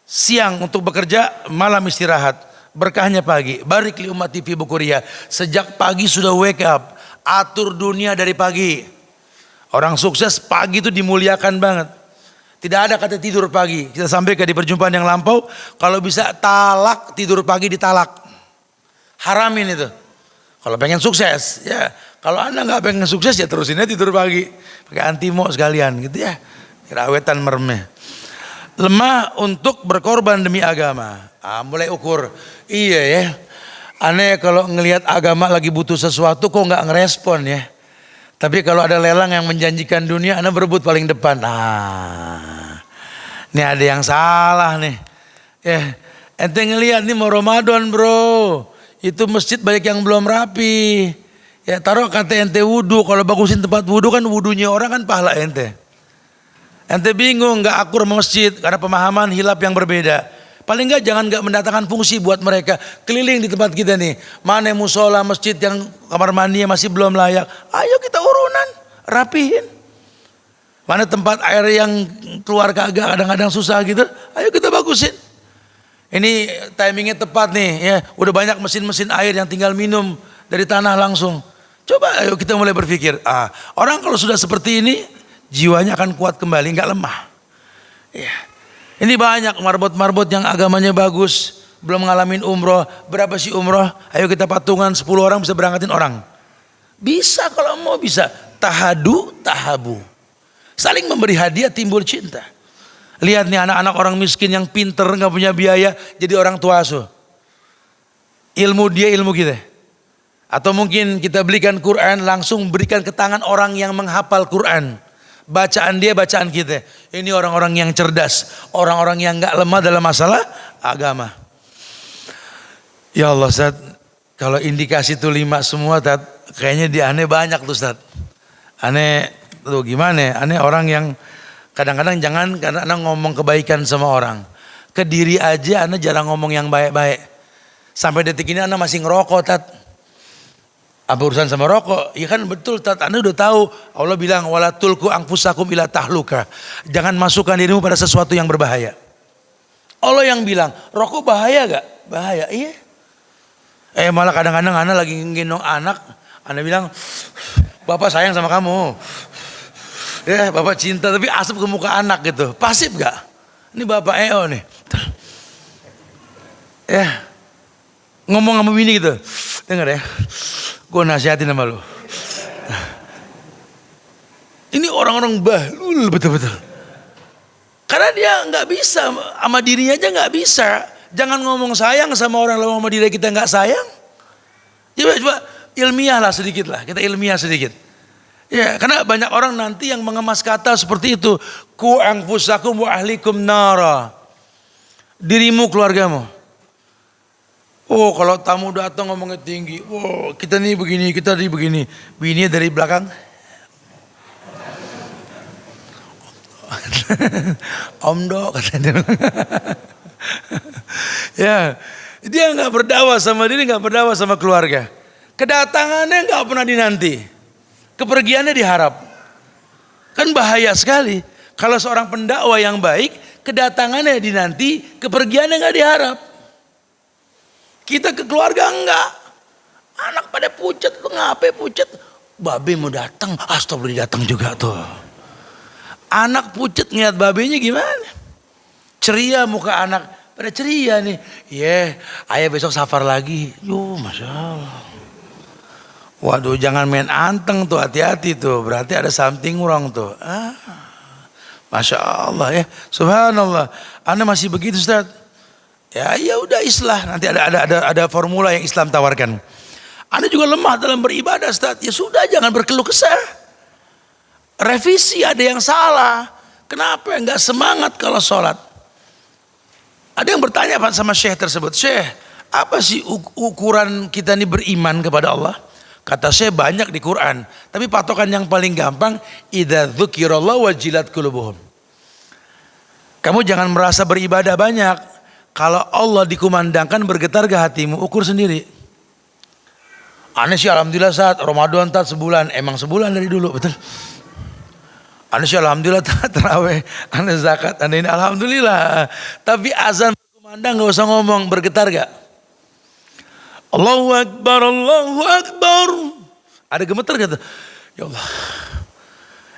Siang untuk bekerja, malam istirahat. Berkahnya pagi. Barik li ummati fi bukuriya. Sejak pagi sudah wake up. Atur dunia dari pagi. Orang sukses pagi itu dimuliakan banget. Tidak ada kata tidur pagi. Kita sampaikan di perjumpaan yang lampau. Kalau bisa talak, tidur pagi ditalak. Haramin itu. Kalau pengen sukses, ya. Kalau Anda nggak pengen sukses, ya terusinnya tidur pagi. Pakai antimo sekalian gitu ya. Kerawetan meremeh. Lemah untuk berkorban demi agama. Mulai ukur. Iya ya. Aneh kalau ngelihat agama lagi butuh sesuatu kok nggak ngerespon ya. Tapi kalau ada lelang yang menjanjikan dunia, Anda berebut paling depan. Ini ada yang salah nih. Ya, ente ngelihat nih mau Ramadan bro. Itu masjid banyak yang belum rapi. Ya taruh kata ente wudu. Kalau bagusin tempat wudu kan wudunya orang kan pahala ente. Ente bingung nggak akur sama masjid karena pemahaman hilaf yang berbeda. Paling enggak jangan nggak mendatangkan fungsi buat mereka. Keliling di tempat kita nih. Mana musola masjid yang kamar mandinya masih belum layak. Ayo kita urunan, rapihin. Mana tempat air yang keluar kagak kadang-kadang susah gitu. Ayo kita bagusin. Ini timingnya tepat nih ya. Udah banyak mesin-mesin air yang tinggal minum dari tanah langsung. Coba ayo kita mulai berpikir. Orang kalau sudah seperti ini jiwanya akan kuat kembali, nggak lemah. Ya. Ini banyak marbot-marbot yang agamanya bagus, belum ngalamin umroh. Berapa sih umroh? Ayo kita patungan 10 orang bisa berangkatin orang. Bisa kalau mau bisa. Tahadu, tahabu. Saling memberi hadiah timbul cinta. Lihat nih anak-anak orang miskin yang pinter nggak punya biaya jadi orang tua asuh. Ilmu dia ilmu kita. Atau mungkin kita belikan Quran langsung berikan ke tangan orang yang menghafal Quran. Bacaan dia bacaan kita. Ini orang-orang yang cerdas, orang-orang yang nggak lemah dalam masalah agama. Ya Allah Ustaz, kalau indikasi itu 5 semua Ustaz, kayaknya di aneh banyak tuh Ustaz. Aneh tuh gimana? Aneh orang yang kadang-kadang jangan karena Anda ngomong kebaikan sama orang. Ke diri aja Anda jarang ngomong yang baik-baik. Sampai detik ini Anda masih ngerokok Tat. Apa urusan sama rokok? Ya kan betul Tat. Anda udah tahu Allah bilang wala tulku anfusakum ila tahluka. Jangan masukkan dirimu pada sesuatu yang berbahaya. Allah yang bilang rokok bahaya gak? Bahaya. Iya. Malah kadang-kadang Anda lagi ngendong anak. Anda bilang Bapak sayang sama kamu. Ya Bapak cinta tapi asap ke muka anak gitu. Pasif gak? Ini Bapak EO nih. Ya. Ngomong sama bini gitu. Dengar ya. Gue nasihatin sama lu. Ini orang-orang bahlul betul-betul. Karena dia nggak bisa sama dirinya aja nggak bisa. Jangan ngomong sayang sama orang lalu sama diri kita nggak sayang. Coba ilmiah lah sedikit lah. Kita ilmiah sedikit. Ya karena banyak orang nanti yang mengemas kata seperti itu. Ku anfusakum wa ahlikum nara. Dirimu keluargamu. Oh kalau tamu datang ngomongnya tinggi. Oh kita nih begini, kita nih begini. Bininya dari belakang. Om Dok katanya. Ya, dia nggak berdakwah sama diri, nggak berdakwah sama keluarga. Kedatangannya nggak pernah dinanti. Kepergiannya diharap. Kan bahaya sekali. Kalau seorang pendakwah yang baik, kedatangannya dinanti, kepergiannya nggak diharap. Kita ke keluarga enggak. Anak pada pucat, lu ngapain pucat? Babe mau datang, astagfirullah datang juga tuh. Anak pucat ngeliat babenya gimana? Ceria muka anak, pada ceria nih. Ayah besok safar lagi. Masya Allah. Waduh jangan main anteng tuh, hati-hati tuh. Berarti ada something wrong tuh. Masya Allah ya. Subhanallah. Anda masih begitu Ustaz? Ya udah islah, nanti ada formula yang Islam tawarkan. Anda juga lemah dalam beribadah Ustaz. Ya sudah jangan berkeluh kesah. Revisi ada yang salah. Kenapa enggak semangat kalau sholat? Ada yang bertanya sama syekh tersebut, Syekh, apa sih ukuran kita ini beriman kepada Allah? Kata syekh, banyak di Quran, tapi patokan yang paling gampang, idza dzukirallahu wajilat qulubuhum. Kamu jangan merasa beribadah banyak, kalau Allah dikumandangkan bergetar ke hatimu, ukur sendiri. Aneh sih alhamdulillah saat Ramadan sebulan, emang sebulan dari dulu, betul. Aneh sih alhamdulillah taraweh, aneh zakat, aneh ini alhamdulillah. Tapi azan berkumandang gak usah ngomong, bergetar gak? Allahu Akbar, Allahu Akbar. Ada gemeter gitu. Ya Allah.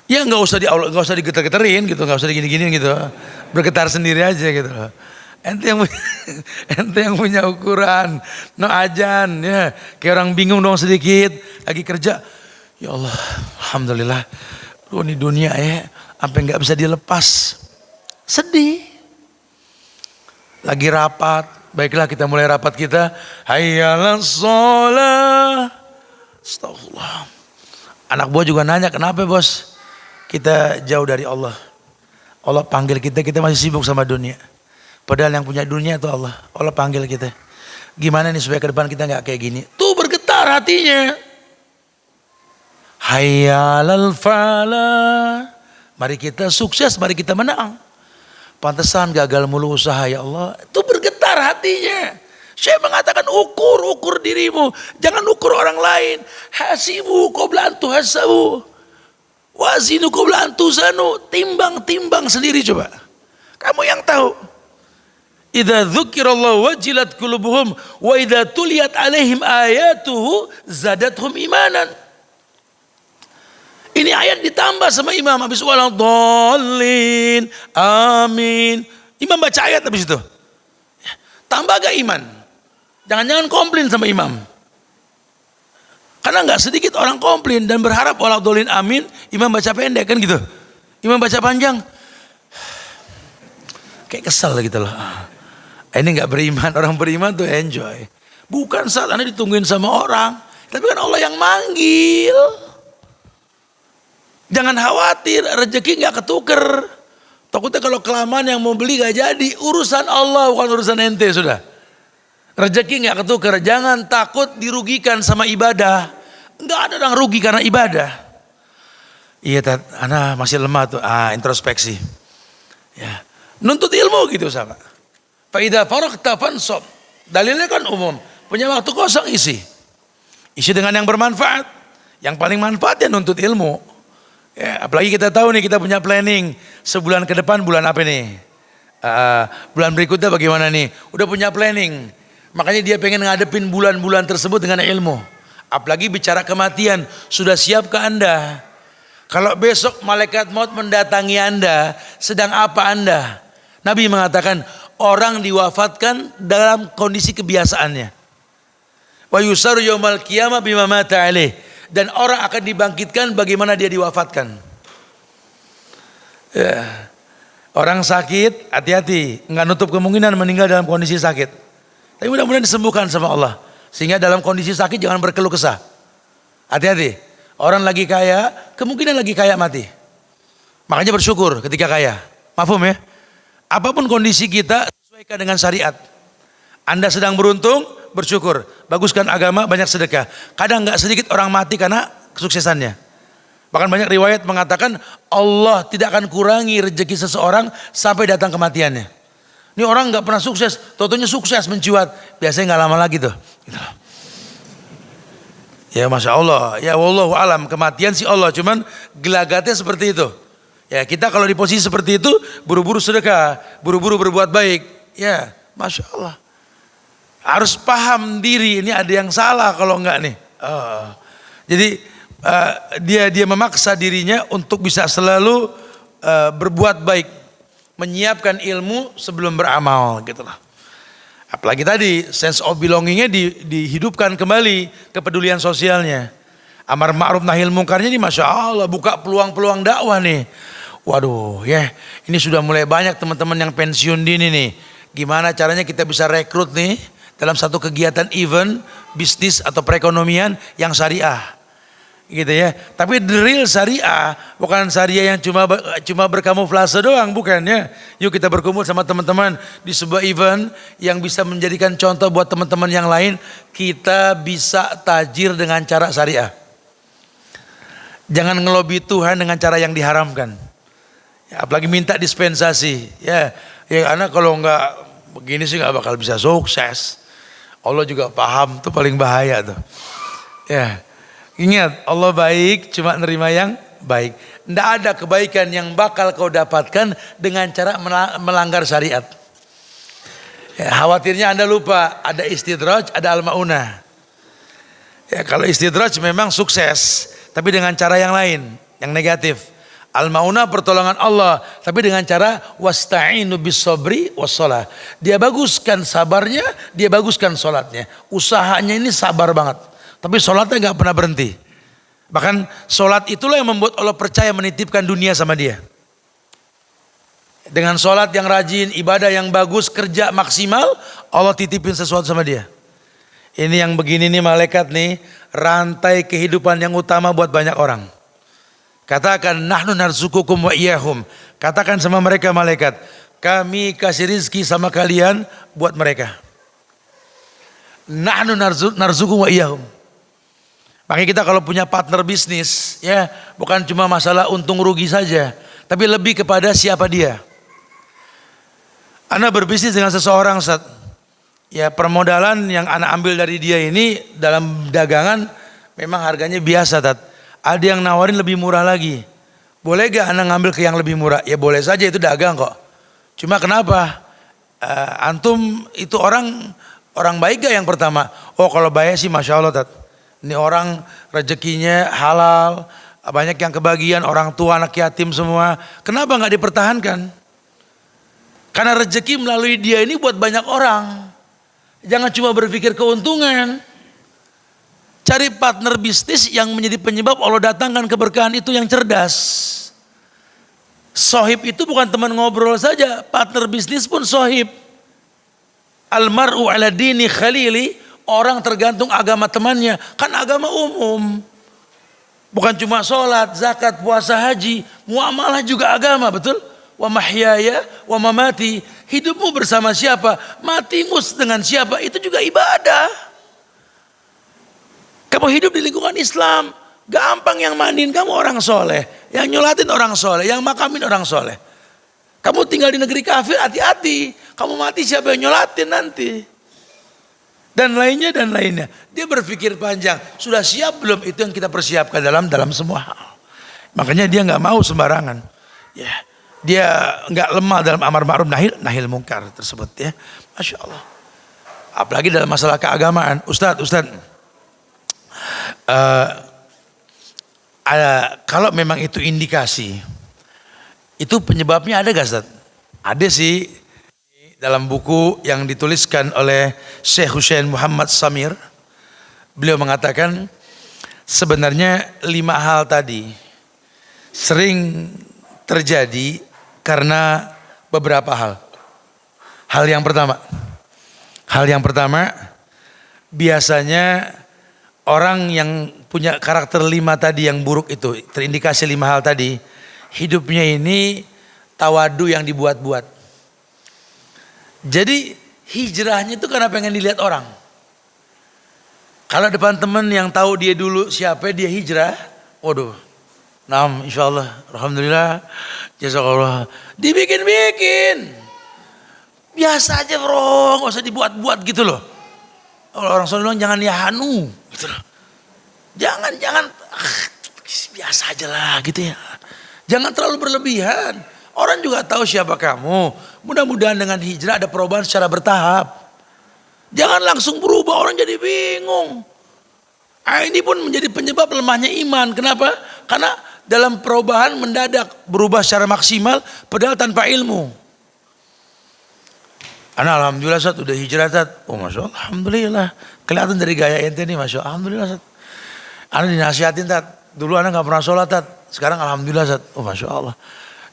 Ya nggak usah digetar-getarin gitu, nggak usah digini-giniin gitu. Bergetar sendiri aja gitu. Ente yang punya ukuran, no ajan ya. Kayak orang bingung dong sedikit, lagi kerja. Ya Allah, alhamdulillah. Ini dunia ya, sampai nggak bisa dilepas. Sedih. Lagi rapat, baiklah kita mulai rapat kita. Hayyalas sholah. Astagfirullah. Anak buah juga nanya, kenapa bos? Kita jauh dari Allah. Allah panggil kita masih sibuk sama dunia. Padahal yang punya dunia itu Allah. Allah panggil kita. Gimana nih supaya ke depan kita nggak kayak gini? Tuh bergetar hatinya. Hayyalal falah. Mari kita sukses, mari kita menang. Pantesan gagal mulu usaha ya Allah. Itu bergetar hatinya. Saya mengatakan ukur dirimu. Jangan ukur orang lain. Hasibu qabla an tuhasabu. Wazinu qabla an tuzanu. Timbang sendiri coba. Kamu yang tahu. Idza dzukirallahu wajilat qulubuhum wa idza tuliyat alaihim ayatuhu zadatuhum imanan. Ini ayat ditambah sama imam habis waladhdallin. Amin. Imam baca ayat habis itu. Tambah gak iman? Jangan-jangan komplain sama imam. Karena gak sedikit orang komplain dan berharap waladhdallin amin, imam baca pendek kan gitu. Imam baca panjang. Kayak kesel gitu loh. Ini gak beriman, orang beriman tuh enjoy. Bukan saat Anda ditungguin sama orang, tapi kan Allah yang manggil. Jangan khawatir, rezeki gak ketuker. Takutnya kalau kelamaan yang mau beli gak jadi. Urusan Allah bukan urusan ente sudah. Rezeki gak ketuker. Jangan takut dirugikan sama ibadah. Gak ada orang rugi karena ibadah. Iya Tat, Ana masih lemah tuh. Introspeksi. Ya. Nuntut ilmu gitu sama. Fa idza faragta fansab. Dalilnya kan umum. Punya waktu kosong isi. Isi dengan yang bermanfaat. Yang paling manfaat ya nuntut ilmu. Ya, apalagi kita tahu nih kita punya planning sebulan ke depan bulan apa nih? Bulan berikutnya bagaimana nih? Udah punya planning. Makanya dia pengen ngadepin bulan-bulan tersebut dengan ilmu. Apalagi bicara kematian, sudah siapkah Anda? Kalau besok malaikat maut mendatangi Anda, sedang apa Anda? Nabi mengatakan orang diwafatkan dalam kondisi kebiasaannya. Wa yusaru yaumal qiyamah bima mata alaih. Dan orang akan dibangkitkan bagaimana dia diwafatkan. Ya. Orang sakit, hati-hati. Enggak nutup kemungkinan meninggal dalam kondisi sakit. Tapi mudah-mudahan disembuhkan sama Allah. Sehingga dalam kondisi sakit jangan berkeluh kesah. Hati-hati. Orang lagi kaya, kemungkinan lagi kaya mati. Makanya bersyukur ketika kaya. Mafhum ya? Apapun kondisi kita, sesuaikan dengan syariat. Anda sedang beruntung, bersyukur. Baguskan agama, banyak sedekah. Kadang gak sedikit orang mati karena kesuksesannya. Bahkan banyak riwayat mengatakan Allah tidak akan kurangi rezeki seseorang sampai datang kematiannya. Ini orang gak pernah sukses, totonya sukses mencuat. Biasanya gak lama lagi tuh. Ya Masya Allah, ya wallahu alam, kematian si Allah. Cuman gelagatnya seperti itu. Ya kita kalau di posisi seperti itu, buru-buru sedekah, buru-buru berbuat baik. Ya Masya Allah. Harus paham diri, ini ada yang salah kalau enggak nih. Jadi dia memaksa dirinya untuk bisa selalu berbuat baik, menyiapkan ilmu sebelum beramal gitu lah. Apalagi tadi sense of belongingnya dihidupkan kembali, kepedulian sosialnya. Amar ma'ruf nahil mungkarnya ini Masya Allah buka peluang-peluang dakwah nih. Waduh ya, ini sudah mulai banyak teman-teman yang pensiun dini nih. Gimana caranya kita bisa rekrut nih dalam satu kegiatan event, bisnis atau perekonomian yang syariah. gitu ya. Tapi the real syariah bukan syariah yang cuma berkamuflase doang, bukan ya. Yuk kita berkumpul sama teman-teman di sebuah event yang bisa menjadikan contoh buat teman-teman yang lain. Kita bisa tajir dengan cara syariah. Jangan ngelobi Tuhan dengan cara yang diharamkan. Ya, apalagi minta dispensasi. Ya karena kalau nggak begini sih nggak bakal bisa sukses. Allah juga paham, tuh paling bahaya tuh. Ya. Ingat, Allah baik, cuma nerima yang baik. Tidak ada kebaikan yang bakal kau dapatkan dengan cara melanggar syariat. Ya, khawatirnya Anda lupa, ada istidraj, ada al-ma'unah. Ya, kalau istidraj memang sukses, tapi dengan cara yang lain, yang negatif. Al-ma'unah pertolongan Allah, tapi dengan cara wasta'inu bis-sabri was-shalah. Dia baguskan sabarnya, dia baguskan sholatnya. Usahanya ini sabar banget. Tapi sholatnya gak pernah berhenti. Bahkan sholat itulah yang membuat Allah percaya menitipkan dunia sama dia. Dengan sholat yang rajin, ibadah yang bagus, kerja maksimal, Allah titipin sesuatu sama dia. Ini yang begini nih malaikat nih, rantai kehidupan yang utama buat banyak orang. Katakan nahnu narzukukum wa iyahum. Katakan sama mereka malaikat, kami kasih rizki sama kalian buat mereka. Nahnu narzukukum wa iyahum. Makanya kita kalau punya partner bisnis, ya bukan cuma masalah untung rugi saja, tapi lebih kepada siapa dia. Anda berbisnis dengan seseorang, ya permodalan yang Anda ambil dari dia ini dalam dagangan memang harganya biasa, Ada yang nawarin lebih murah lagi. Boleh gak Anda ngambil ke yang lebih murah? Ya boleh saja, itu dagang kok. Cuma kenapa? Antum itu orang baik gak yang pertama? Oh kalau baik sih Masya Allah, Ini orang rezekinya halal, banyak yang kebagian, orang tua, anak yatim semua. Kenapa nggak dipertahankan? Karena rezeki melalui dia ini buat banyak orang. Jangan cuma berpikir keuntungan. Cari partner bisnis yang menjadi penyebab Allah datangkan keberkahan itu yang cerdas. Sohib itu bukan teman ngobrol saja, partner bisnis pun sohib. Almar'u ala dini khalili. Orang tergantung agama temannya. Kan agama umum. Bukan cuma sholat, zakat, puasa, haji. Muamalah juga agama, betul? Wa mahyaya, wa mamati. Hidupmu bersama siapa? Matimu dengan siapa? Itu juga ibadah. Kamu hidup di lingkungan Islam. Gampang yang mandiin kamu orang soleh. Yang nyolatin orang soleh. Yang makamin orang soleh. Kamu tinggal di negeri kafir, hati-hati. Kamu mati siapa yang nyolatin nanti? Dan lainnya. Dia berpikir panjang. Sudah siap belum? Itu yang kita persiapkan dalam semua hal. Makanya dia nggak mau sembarangan. Ya, dia nggak lemah dalam amar ma'ruf nahil mungkar tersebut ya. Masya Allah. Apalagi dalam masalah keagamaan. Ustadz. Kalau memang itu indikasi, itu penyebabnya ada gak Ustadz? Ada sih. Dalam buku yang dituliskan oleh Syekh Hussein Muhammad Samir, beliau mengatakan sebenarnya 5 hal tadi sering terjadi karena beberapa hal. Hal yang pertama, biasanya orang yang punya karakter 5 tadi yang buruk itu, terindikasi 5 hal tadi, hidupnya ini tawadu yang dibuat-buat. Jadi hijrahnya itu karena pengen dilihat orang. Kalau depan teman yang tahu dia dulu siapa, dia hijrah. Waduh, naam insyaallah, alhamdulillah, jazakallah. Dibikin-bikin. Biasa aja bro, gak usah dibuat-buat gitu loh. Orang selalu bilang jangan yahanu gitu loh. Jangan biasa aja lah gitu ya. Jangan terlalu berlebihan. Orang juga tahu siapa kamu. Mudah-mudahan dengan hijrah ada perubahan secara bertahap. Jangan langsung berubah, orang jadi bingung. Ini pun menjadi penyebab lemahnya iman. Kenapa? Karena dalam perubahan mendadak berubah secara maksimal padahal tanpa ilmu. Alhamdulillah Ustaz udah hijrah Ustaz. Oh Masya Allah, alhamdulillah. Kelihatan dari gaya ente nih Masya Allah, alhamdulillah Ustaz. Dinasihatin Ustaz. Dulu gak pernah sholat Ustaz. Sekarang alhamdulillah Ustaz. Oh Masya Allah.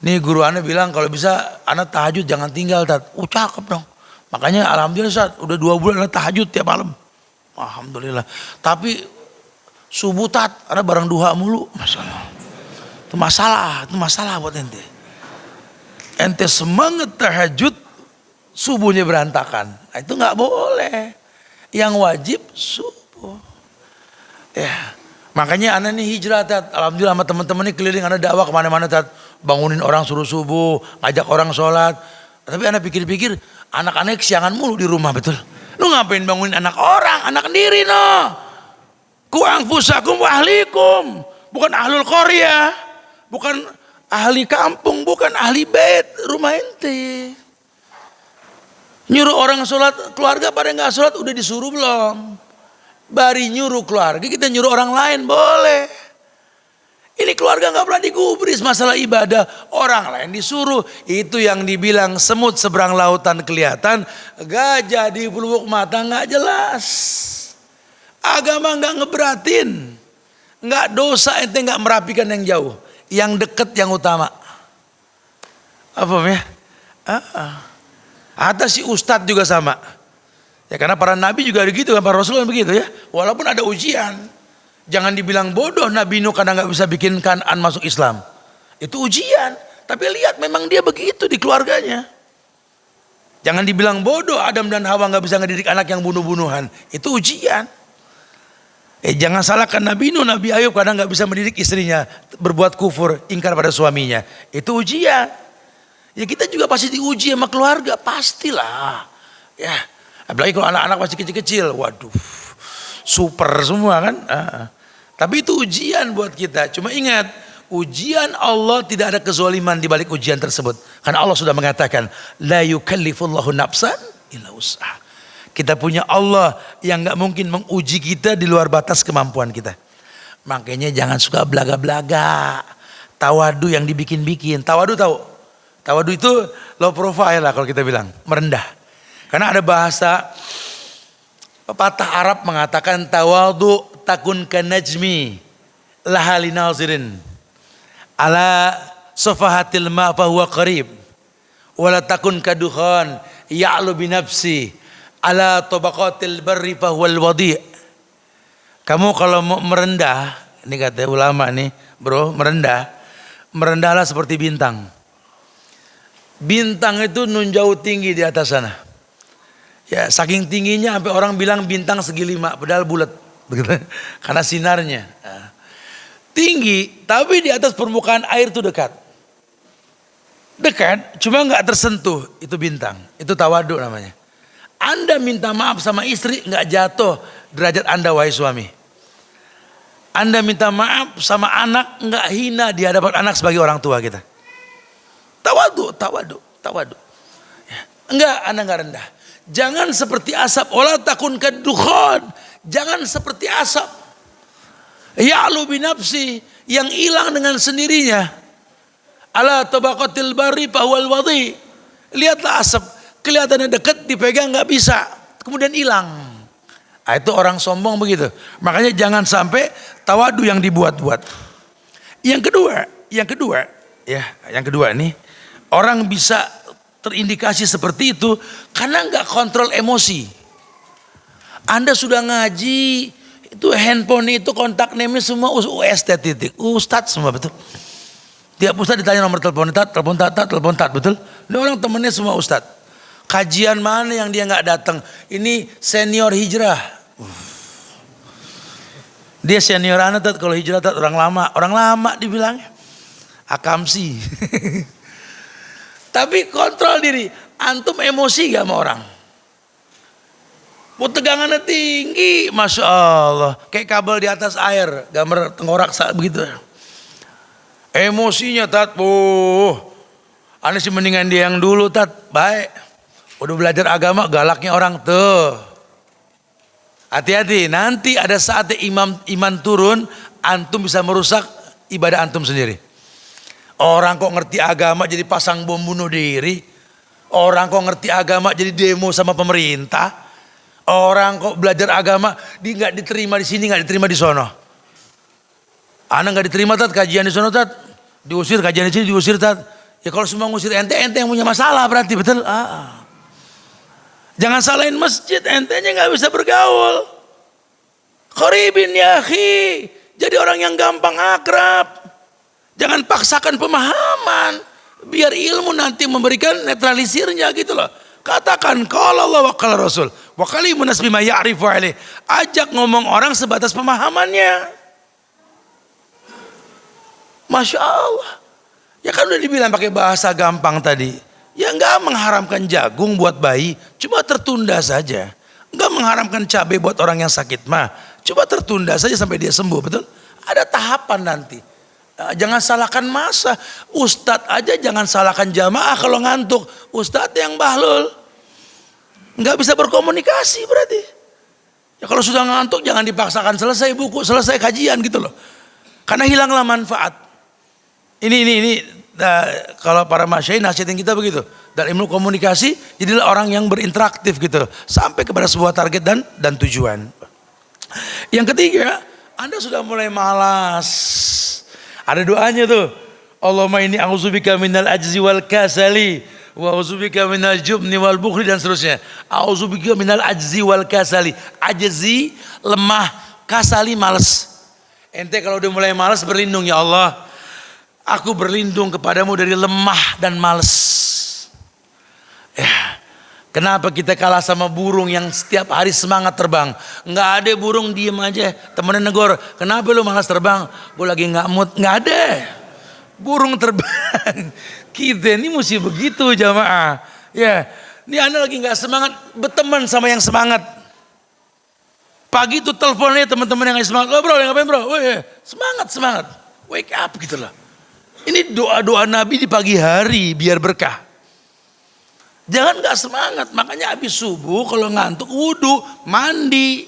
Nih guru Anda bilang kalau bisa anak tahajud jangan tinggal Tat. Cakep dong. Makanya alhamdulillah Ustaz udah 2 bulan anak tahajud tiap malam. Alhamdulillah. Tapi Subuh tat, ada barang duha mulu, masalah. Itu masalah buat ente. Ente semangat tahajud, subuhnya berantakan. Nah, itu nggak boleh. Yang wajib subuh. Ya, makanya anak nih hijrah tat. Alhamdulillah sama teman-teman nih keliling anak dakwah kemana-mana tat. Bangunin orang suruh subuh, ngajak orang sholat. Tapi anak pikir-pikir, anak-anak kesiangan mulu di rumah betul. Lu ngapain bangunin anak orang, anak sendiri no. Ku anfusakum wa ahlikum, bukan ahlul qaryah, bukan ahli kampung, bukan ahli bait, rumah ente. Nyuruh orang sholat, keluarga pada nggak sholat udah disuruh belum? Bari nyuruh keluarga, kita nyuruh orang lain boleh. Ini keluarga nggak pernah digubris masalah ibadah, orang lain disuruh. Itu yang dibilang semut seberang lautan kelihatan, gajah di pelupuk mata nggak jelas. Agama nggak ngeberatin, nggak dosa ente nggak merapikan yang jauh, yang deket yang utama. Apa ya? Atas si ustadz juga sama. Ya karena para nabi juga begitu kan, para rasul kan begitu ya. Walaupun ada ujian, jangan dibilang bodoh Nabi Nuh karena nggak bisa bikin Kan'an masuk Islam. Itu ujian, tapi lihat memang dia begitu di keluarganya. Jangan dibilang bodoh Adam dan Hawa nggak bisa ngedidik anak yang bunuh-bunuhan. Itu ujian. Jangan salahkan Nabi Nuh, Nabi Ayub kadang nggak bisa mendidik istrinya berbuat kufur, ingkar pada suaminya. Itu ujian. Ya kita juga pasti diuji sama keluarga, pastilah. Ya, apalagi kalau anak-anak masih kecil-kecil, waduh, super semua kan. Tapi itu ujian buat kita. Cuma ingat, ujian Allah tidak ada kezaliman di balik ujian tersebut. Karena Allah sudah mengatakan, la yukallifullahu nafsan illa wus'aha. Kita punya Allah yang gak mungkin menguji kita di luar batas kemampuan kita. Makanya jangan suka belaga-belaga. Tawadu yang dibikin-bikin. Tawadu tahu? Tawadu itu low profile lah kalau kita bilang. Merendah. Karena ada bahasa pepatah Arab mengatakan tawadu takun kanajmi lahali nazirin. Ala sofahatil ma fahuwa qarib. Wala takun kaduhan ya'lu binafsi. Ala tabaqatil barri fahuwal wadi'. Kamu kalau mau merendah, ini kata ulama nih, bro, merendahlah seperti bintang. Bintang itu nun jauh tinggi di atas sana. Ya, saking tingginya sampai orang bilang bintang segi 5, padahal bulat, begitu. Karena sinarnya. Tinggi, tapi di atas permukaan air itu dekat. Dekat, cuma nggak tersentuh, itu bintang. Itu tawadu namanya. Anda minta maaf sama istri nggak jatuh derajat Anda wahai suami. Anda minta maaf sama anak nggak hina di hadapan anak sebagai orang tua kita. Tawadu. Ya. Enggak, Anda nggak rendah. Jangan seperti asap. Wala takun kadukhan. Jangan seperti asap. Ya'lu binafsi, yang hilang dengan sendirinya. Ala tabaqatil bari fahuwal wadi. Lihatlah asap. Kelihatannya dekat, dipegang nggak bisa, kemudian hilang. Nah, itu orang sombong begitu. Makanya jangan sampai tawadu yang dibuat-buat. Yang kedua nih, orang bisa terindikasi seperti itu karena nggak kontrol emosi. Anda sudah ngaji, itu handphone itu kontak name semua UST titik, Ustadz semua betul. Tiap Ustadz ditanya nomor telepon tat, betul. Ini orang temennya semua Ustadz. Kajian mana yang dia nggak datang? Ini senior hijrah. Dia senior anak kalau hijrah orang lama dibilangnya. Akamsi. Tapi kontrol diri. Antum emosi gak sama orang? Mau tegangannya tinggi, masya Allah. Kayak kabel di atas air, gambar tengkorak begitu. Emosinya tat, Ane sih mendingan dia yang dulu tat, baik. Udah belajar agama galaknya orang tuh. Hati-hati, nanti ada saatnya iman turun, antum bisa merusak ibadah antum sendiri. Orang kok ngerti agama jadi pasang bom bunuh diri. Orang kok ngerti agama jadi demo sama pemerintah. Orang kok belajar agama nggak diterima di sini, nggak diterima di sono. Anak nggak diterima tat, kajian di sono tat, diusir, kajian di sini diusir tat. Ya kalau semua ngusir ente yang punya masalah berarti, betul? Jangan salahin masjid, entenya nggak bisa bergaul. Qaribin ya akhi. Jadi orang yang gampang akrab. Jangan paksakan pemahaman. Biar ilmu nanti memberikan netralisirnya gitu loh. Katakan qala Allah wa qala Rasul. Wa kalimun nas bima ya'rifu alaih. Ajak ngomong orang sebatas pemahamannya. Masya Allah. Ya kan udah dibilang pakai bahasa gampang tadi. Ya enggak mengharamkan jagung buat bayi. Cuma tertunda saja. Enggak mengharamkan cabai buat orang yang sakit mah. Coba tertunda saja sampai dia sembuh, betul? Ada tahapan nanti. Jangan salahkan masa. Ustadz aja jangan salahkan jamaah kalau ngantuk. Ustadz yang bahlul. Nggak bisa berkomunikasi berarti. Ya kalau sudah ngantuk jangan dipaksakan selesai buku, selesai kajian gitu loh. Karena hilanglah manfaat. Ini kalau para masyayikh nasihatin kita begitu. Dan ilmu komunikasi jadilah orang yang berinteraktif gitu loh. Sampai kepada sebuah target dan tujuan. Yang ketiga, Anda sudah mulai malas. Ada doanya tuh. Allahumma inni a'udzubika minal ajzi wal kasali wa a'udzubika minal jubni wal bukhli dan seterusnya. A'udzubika minal ajzi wal kasali. Ajzi lemah, kasali malas. Ente kalau udah mulai malas berlindung, ya Allah, aku berlindung kepadamu dari lemah dan malas. Ya. Kenapa kita kalah sama burung yang setiap hari semangat terbang? Nggak ada burung diem aja. Temennya negor, kenapa lu malas terbang? Gue lagi nggak mood. Nggak ada. Burung terbang. Kita ini mesti begitu jamaah. Ya, ini Anda lagi nggak semangat, berteman sama yang semangat. Pagi itu teleponnya teman-teman yang semangat. Oh bro, ngapain bro? Oh, ya. Semangat. Wake up gitu loh. Ini doa-doa Nabi di pagi hari biar berkah. Jangan gak semangat, makanya habis subuh kalau ngantuk wudhu, mandi.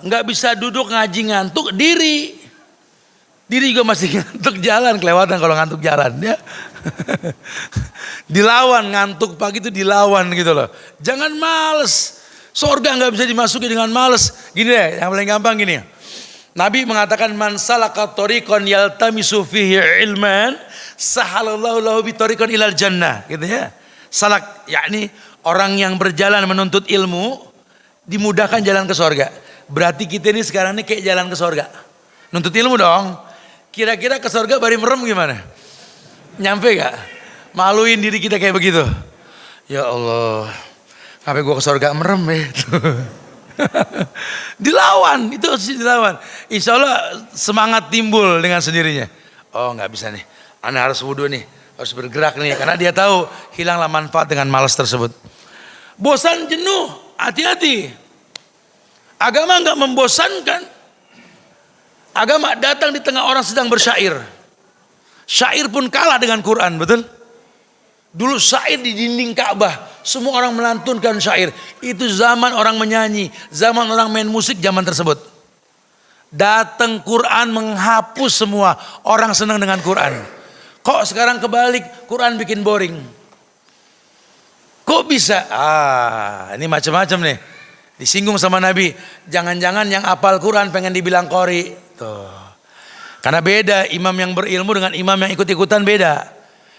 Gak bisa duduk ngaji ngantuk, diri juga masih ngantuk, jalan kelewatan kalau ngantuk jalan ya. Dilawan ngantuk pagi itu dilawan gitu loh. Jangan males, surga gak bisa dimasuki dengan males. Gini deh, yang paling gampang gini. Nabi mengatakan man salaka thoriqan yaltamisu fihi ilman sahalallahu lahu bi thoriqan ilal jannah gitu ya. Salak yakni orang yang berjalan menuntut ilmu dimudahkan jalan ke surga. Berarti kita ini sekarang ini kayak jalan ke surga. Nuntut ilmu dong. Kira-kira ke surga bari merem gimana? Nyampe gak? Maluin diri kita kayak begitu. Ya Allah, sampai gua ke surga merem ya. Dilawan, itu harus dilawan. Insya Allah semangat timbul dengan sendirinya. Oh nggak bisa nih, Anda harus wudhu nih, harus bergerak nih. Karena dia tahu hilanglah manfaat dengan malas tersebut. Bosan, jenuh, hati-hati. Agama nggak membosankan. Agama datang di tengah orang sedang bersyair. Syair pun kalah dengan Quran, betul? Dulu syair di dinding Ka'bah, semua orang melantunkan syair. Itu zaman orang menyanyi, zaman orang main musik zaman tersebut. Datang Quran menghapus semua, orang senang dengan Quran. Kok sekarang kebalik, Quran bikin boring? Kok bisa? Ini macam-macam nih. Disinggung sama Nabi, jangan-jangan yang hafal Quran pengen dibilang qori. Tuh. Karena beda imam yang berilmu dengan imam yang ikut-ikutan beda.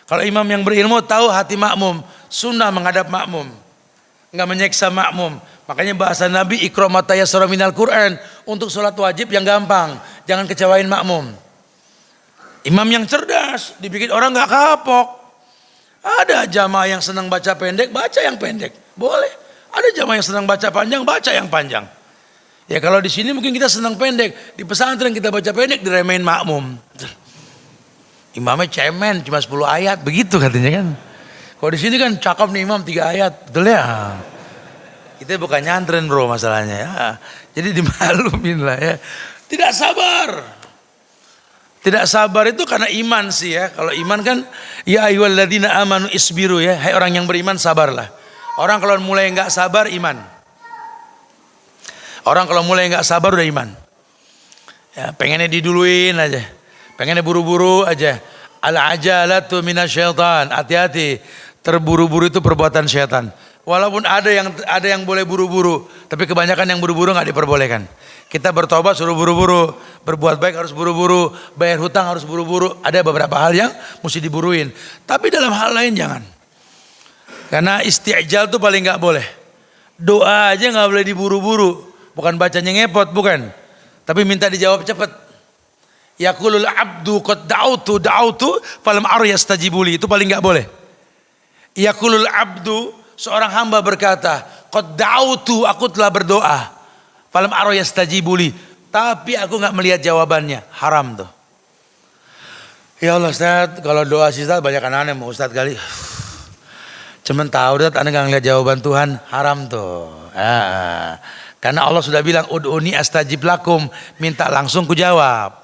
Kalau imam yang berilmu tahu hati makmum, sunnah menghadap makmum, nggak menyeksa makmum. Makanya bahasa Nabi ikra ma tayassara minal Quran, untuk sholat wajib yang gampang, jangan kecewain makmum. Imam yang cerdas dibikin orang nggak kapok. Ada jamaah yang senang baca pendek, baca yang pendek, boleh. Ada jamaah yang senang baca panjang, baca yang panjang. Ya kalau di sini mungkin kita senang pendek, di pesantren kita baca pendek diremehin makmum. Imamnya cemen cuma 10 ayat begitu katanya kan. Kalau di sini kan cakep nih imam 3 ayat, betul ya. Kita bukan nyantren bro masalahnya ya. Jadi dimaklumin lah ya. Tidak sabar. Tidak sabar itu karena iman sih ya. Kalau iman kan ya ayyuhalladzina amanu isbiru ya. Hai orang yang beriman sabarlah. Orang kalau mulai enggak sabar iman. Orang kalau mulai enggak sabar udah iman. Ya, pengennya diduluin aja. Pengennya buru-buru aja. Al-ajalatu minasyaitan. Hati-hati. Terburu-buru itu perbuatan syaitan. Walaupun ada yang boleh buru-buru, tapi kebanyakan yang buru-buru nggak diperbolehkan. Kita bertobat suruh buru-buru, berbuat baik harus buru-buru, bayar hutang harus buru-buru. Ada beberapa hal yang mesti diburuin. Tapi dalam hal lain jangan. Karena isti'jal itu paling nggak boleh. Doa aja nggak boleh diburu-buru. bukan bacanya ngepot, bukan. Tapi minta dijawab cepat. Yaqulul abdu qad da'autu falam aru yastajibuli, itu paling enggak boleh. Yaqulul abdu, seorang hamba berkata, qad da'autu, aku telah berdoa, falam aru yastajibuli, tapi aku enggak melihat jawabannya. Haram tuh. Ya Allah Ustaz, kalau doa sih Ustaz banyak aneh mau Ustaz kali. Cuman tahu Ustaz, Anda enggak ngelihat jawaban Tuhan, haram tuh. Karena Allah sudah bilang ud'uni astajib lakum, minta langsung ku jawab.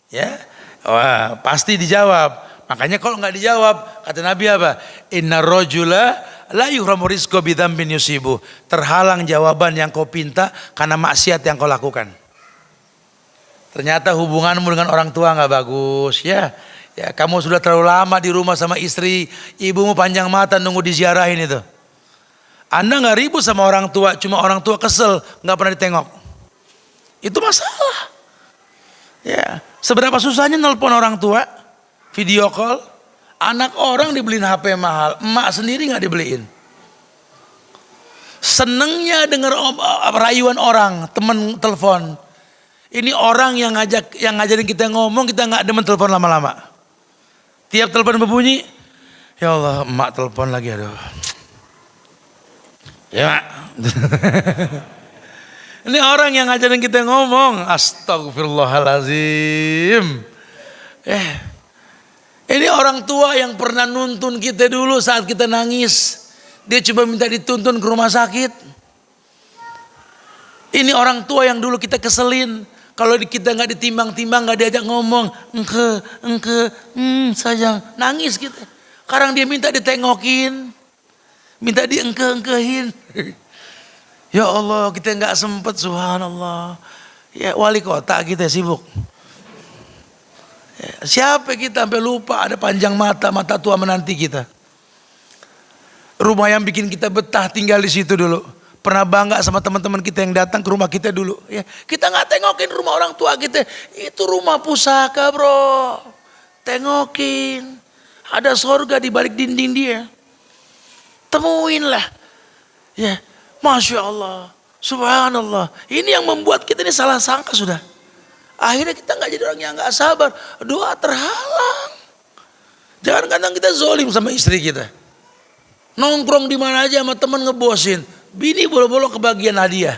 Ya. Wah, pasti dijawab. Makanya kalau enggak dijawab, kata Nabi apa? Innar rajula la yuhramu rizqa bidzambin yusibu. Terhalang jawaban yang kau pinta karena maksiat yang kau lakukan. Ternyata hubunganmu dengan orang tua nggak bagus, ya. Ya, kamu sudah terlalu lama di rumah sama istri, ibumu panjang mata nunggu diziarahin itu. Anda nggak ribut sama orang tua, cuma orang tua kesel nggak pernah ditengok. Itu masalah. Ya, seberapa susahnya nelpon orang tua, video call, anak orang dibeliin HP mahal, emak sendiri nggak dibeliin. Senengnya dengar rayuan orang, temen telepon. Ini orang yang ngajarin kita ngomong, kita nggak demen telepon lama-lama. Tiap telepon berbunyi, ya Allah, emak telepon lagi, aduh. Ya, ini orang yang ngajarin kita ngomong, astagfirullahalazim. Ini orang tua yang pernah nuntun kita dulu saat kita nangis. Dia coba minta dituntun ke rumah sakit. Ini orang tua yang dulu kita keselin. Kalau kita nggak ditimbang-timbang, nggak diajak ngomong, sayang, nangis kita. Sekarang dia minta ditengokin, minta diengke-engkehin. Ya Allah, kita nggak sempet, subhanallah. Ya wali kota kita sibuk. Ya, siapa kita sampai lupa ada panjang mata, mata tua menanti kita. Rumah yang bikin kita betah tinggal di situ dulu. Pernah bangga sama teman-teman kita yang datang ke rumah kita dulu. Ya, kita nggak tengokin rumah orang tua kita. Itu rumah pusaka bro. Tengokin. Ada sorga di balik dinding dia. Temuin lah. Ya, Masya Allah. Subhanallah. Ini yang membuat kita ini salah sangka sudah. Akhirnya kita nggak jadi orang yang nggak sabar. Doa terhalang. Jangan kadang kita zolim sama istri kita. Nongkrong di mana aja sama teman ngebosin. Bini bolo-bolo kebagian hadiah.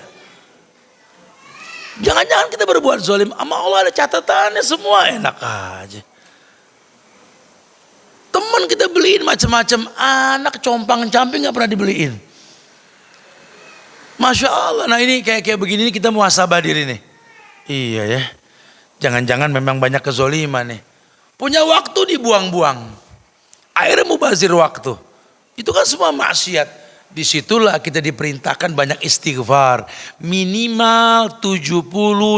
Jangan-jangan kita berbuat zalim, sama Allah ada catatannya semua, enak aja. Teman kita beliin macam-macam, anak compang-camping nggak pernah dibeliin. Masya Allah, nah ini kayak begini kita muhasabah diri nih. Iya ya, jangan-jangan memang banyak kezoliman nih. Punya waktu dibuang-buang, akhirnya mubazir waktu. Itu kan semua maksiat. Disitulah kita diperintahkan banyak istighfar. Minimal 70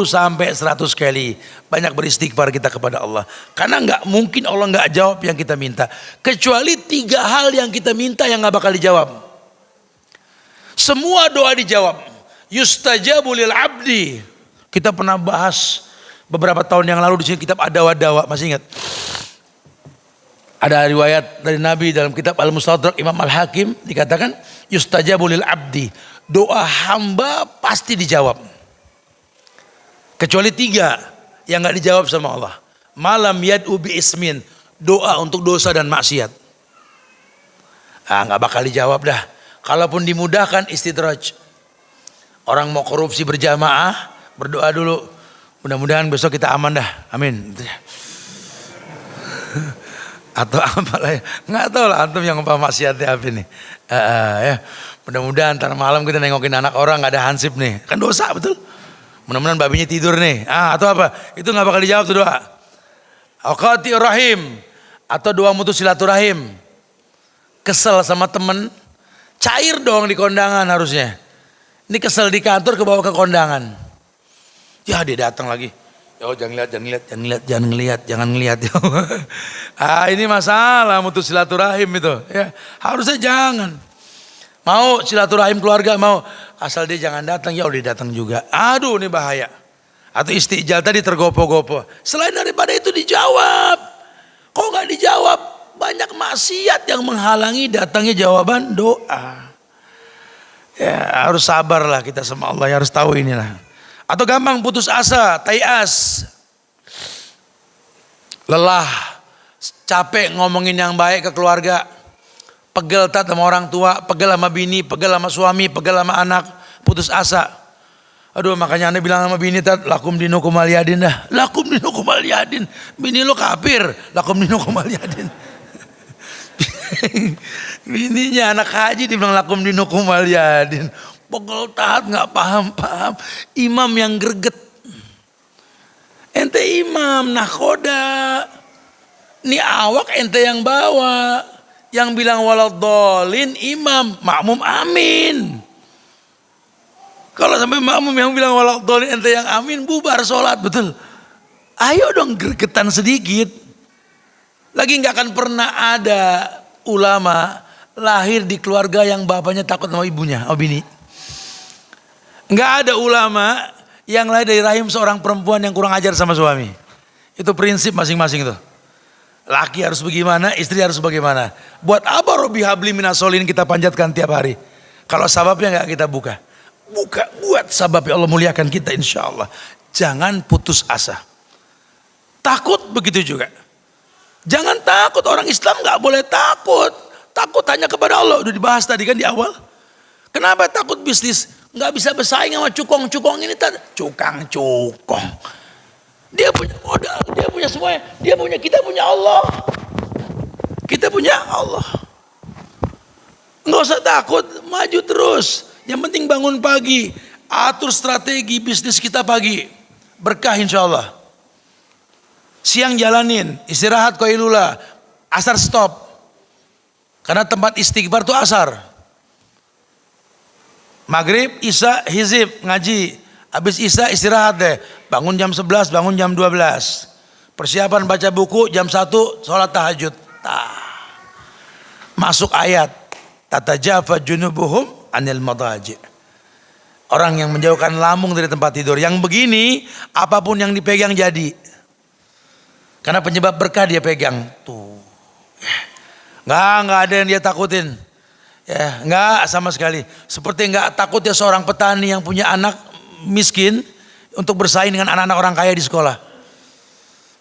sampai 100 kali. Banyak beristighfar kita kepada Allah. Karena nggak mungkin Allah nggak jawab yang kita minta. Kecuali 3 hal yang kita minta yang nggak bakal dijawab. Semua doa dijawab. Yustajabu lil abdi. Kita pernah bahas beberapa tahun yang lalu di sini kitab Ad-Dawa, masih ingat? Ada riwayat dari Nabi dalam kitab Al-Mustadrak Imam Al-Hakim dikatakan yustajabu lil abdi, doa hamba pasti dijawab. Kecuali 3 yang enggak dijawab sama Allah. Malam yad'u bi ismin, doa untuk dosa dan maksiat. Enggak bakal dijawab dah. Kalaupun dimudahkan istidraj. Orang mau korupsi berjamaah, berdoa dulu. Mudah-mudahan besok kita aman dah. Amin. Atau apalah ya, nggak tahu lah antum yang maksiatnya apa nih. Ya, mudah-mudahan ntar malam kita nengokin anak orang nggak ada hansip nih, kan dosa betul. Mudah-mudahan babinya tidur nih. Atau apa? Itu nggak bakal dijawab tuh doa. Aqati rahim, atau doa mutus silaturahim. Kesel sama temen, cair dong di kondangan harusnya. Ini kesel di kantor kebawa ke kondangan. Ya dia datang lagi. Oh jangan ngelihat. Ini masalah mutus silaturahim itu. Ya, harusnya jangan. Mau silaturahim keluarga mau, asal dia jangan datang, ya udah datang juga. Aduh ini bahaya. Atau istijal tadi tergopo-gopo. Selain daripada itu dijawab. Kok nggak dijawab? Banyak maksiat yang menghalangi datangnya jawaban doa. Ya, harus sabar lah kita sama Allah, harus tahu inilah. Atau gampang putus asa, tayas. Lelah, capek ngomongin yang baik ke keluarga. Pegel tat sama orang tua, pegel sama bini, pegel sama suami, pegel sama anak, putus asa. Aduh, makanya Anda bilang sama bini tat, lakum dinukum aliyadin dah. Lakum dinukum aliyadin. Bini lo kafir, lakum dinukum aliyadin. Bininya anak haji dibilang lakum dinukum aliyadin. Pegel taat nggak paham-paham. Imam yang greget. Ente imam nakoda. Ini awak ente yang bawa. Yang bilang waladhdallin imam, makmum amin. Kalau sampai makmum yang bilang waladhdallin ente yang amin, bubar sholat, betul. Ayo dong gregetan sedikit. Lagi nggak akan pernah ada ulama lahir di keluarga yang bapaknya takut sama ibunya, bini. Nggak ada ulama yang lahir dari rahim seorang perempuan yang kurang ajar sama suami. Itu prinsip masing-masing tuh. Laki harus bagaimana, istri harus bagaimana. Buat apa Robi habli minasolin kita panjatkan tiap hari? Kalau sababnya nggak kita buka. Buat sabab ya Allah muliakan kita insya Allah. Jangan putus asa. Takut begitu juga. Jangan takut, orang Islam nggak boleh takut. Takut hanya kepada Allah. Udah dibahas tadi kan di awal. Kenapa takut bisnis? Nggak bisa bersaing sama cukong-cukong ini. Cukang-cukong. Dia punya modal, dia punya semuanya. Kita punya Allah. Kita punya Allah. Nggak usah takut, maju terus. Yang penting bangun pagi. Atur strategi bisnis kita pagi. Berkah insya Allah. Siang jalanin, istirahat qailula, asar stop. Karena tempat istighfar itu asar. Maghrib, isya, hizib, ngaji. Habis isya istirahat deh. Bangun jam 11, bangun jam 12. Persiapan baca buku jam 1, sholat tahajud. Masuk ayat. Tatajafa junubuhum anil madaji. Orang yang menjauhkan lambung dari tempat tidur. Yang begini, apapun yang dipegang jadi. Karena penyebab berkah dia pegang. Tuh. Nggak ada yang dia takutin. Ya, nggak sama sekali. Seperti nggak takut ya seorang petani yang punya anak miskin untuk bersaing dengan anak-anak orang kaya di sekolah.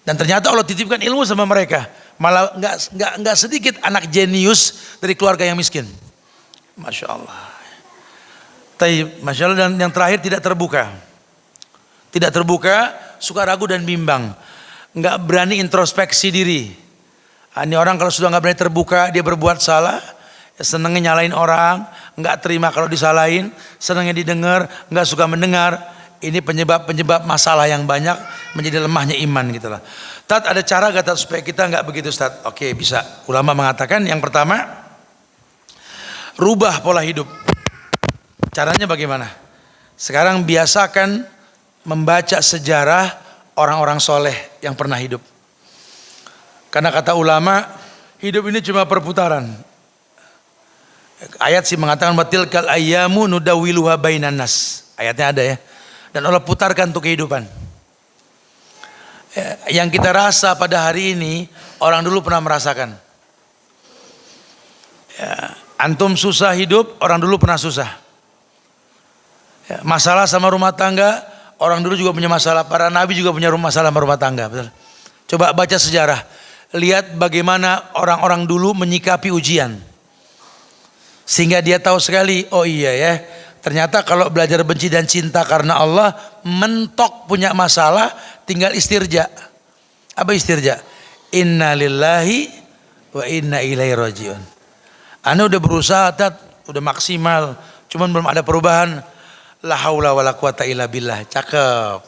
Dan ternyata Allah titipkan ilmu sama mereka. Malah nggak sedikit anak jenius dari keluarga yang miskin. Masya Allah. Masya Allah, dan yang terakhir tidak terbuka. Tidak terbuka, suka ragu dan bimbang. Nggak berani introspeksi diri. Ini orang kalau sudah nggak berani terbuka, dia berbuat salah. Senangnya nyalain orang, nggak terima kalau disalahin, senangnya didengar, nggak suka mendengar. Ini penyebab masalah yang banyak, menjadi lemahnya iman gitu lah. Tat, ada cara gak Tat supaya kita nggak begitu Tat? Oke, bisa. Ulama mengatakan yang pertama, rubah pola hidup. Caranya bagaimana? Sekarang biasakan membaca sejarah orang-orang soleh yang pernah hidup. Karena kata ulama, hidup ini cuma perputaran. Ayat sih mengatakan batilkal ayyamu nudawiluha bainan nas. Ayatnya ada ya. Dan Allah putarkan untuk kehidupan. Yang kita rasa pada hari ini orang dulu pernah merasakan. Ya, antum susah hidup, orang dulu pernah susah. Ya, masalah sama rumah tangga, orang dulu juga punya masalah. Para nabi juga punya masalah sama rumah tangga. Betul. Coba baca sejarah. Lihat bagaimana orang-orang dulu menyikapi ujian. Sehingga dia tahu sekali, oh iya ya, ternyata kalau belajar benci dan cinta karena Allah, mentok punya masalah, tinggal istirja. Apa istirja? Inna lillahi wa inna ilaihi rajiun. Anda udah berusaha, udah maksimal, cuman belum ada perubahan. La haula wala quwata illa billah. Cakep.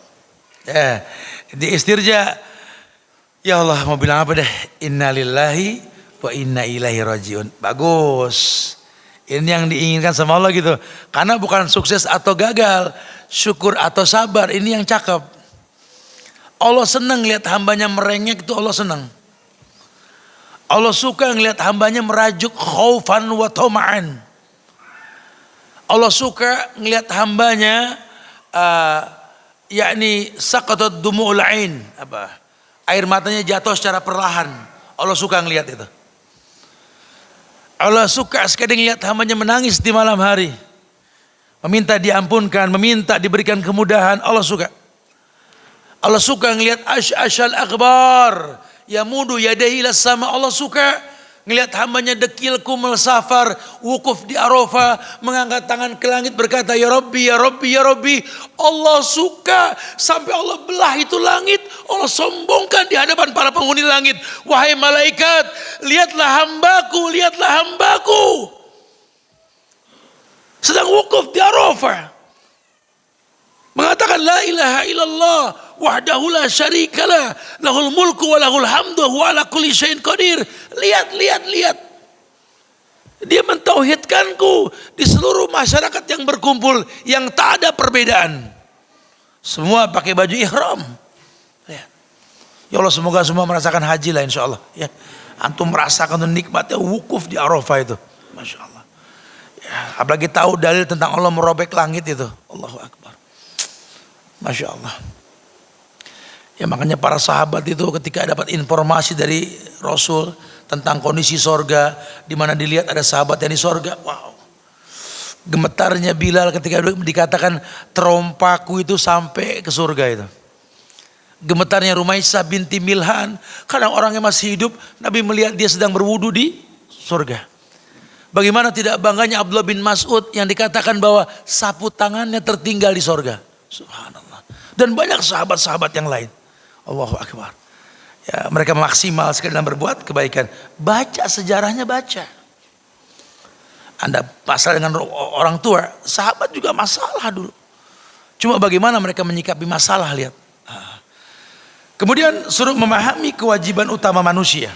Ya, di istirja. Ya Allah, mau bilang apa deh? Inna lillahi wa inna ilaihi rajiun. Bagus. Ini yang diinginkan sama Allah gitu. Karena bukan sukses atau gagal, syukur atau sabar, ini yang cakep. Allah senang lihat hambanya merengek, itu Allah senang. Allah suka ngelihat hambanya merajuk khaufan wa tama'an. Allah suka ngelihat hambanya yakni saqatat dumu'ul ain, apa? Air matanya jatuh secara perlahan. Allah suka ngelihat itu. Allah suka sekali ngelihat hambanya menangis di malam hari. meminta diampunkan, meminta diberikan kemudahan, Allah suka. Allah suka ngelihat asy'al akbar, yamudu yadayhi ila sama. Allah suka ngelihat hambanya dekil kumul safar, wukuf di Arafah, mengangkat tangan ke langit berkata, ya Rabbi, ya Rabbi, ya Rabbi. Allah suka sampai Allah belah itu langit, Allah sombongkan di hadapan para penghuni langit. Wahai malaikat, lihatlah hambaku, lihatlah hambaku. Sedang wukuf di Arafah. Mengatakan la ilaha illallah wahdahu la syarikalah lahul mulku wa lahul hamdu wa ala kulli syai'in qadir. Lihat, lihat, lihat. Dia mentauhidkanku di seluruh masyarakat yang berkumpul yang tak ada perbedaan. Semua pakai baju ihram. Lihat. Ya Allah, semoga semua merasakan haji lah insyaallah ya. Antum merasakan nikmatnya wukuf di Arafah itu. Masya Allah. Ya, apalagi tahu dalil tentang Allah merobek langit itu. Allahu Akbar. Masya Allah. Ya makanya para sahabat itu ketika dapat informasi dari Rasul tentang kondisi sorga, di mana dilihat ada sahabat yang di sorga, wow. Gemetarnya Bilal ketika dikatakan terompaku itu sampai ke surga itu. Gemetarnya Rumaisah binti Milhan, kadang orang yang masih hidup, Nabi melihat dia sedang berwudu di surga. Bagaimana tidak bangganya Abdullah bin Mas'ud yang dikatakan bahwa sapu tangannya tertinggal di sorga. Subhanallah. Dan banyak sahabat-sahabat yang lain. Allahu Akbar. Ya, mereka maksimal sekali dalam berbuat kebaikan. Baca sejarahnya, baca. Anda masalah dengan orang tua, sahabat juga masalah dulu. Cuma bagaimana mereka menyikapi masalah, lihat. Kemudian suruh memahami kewajiban utama manusia.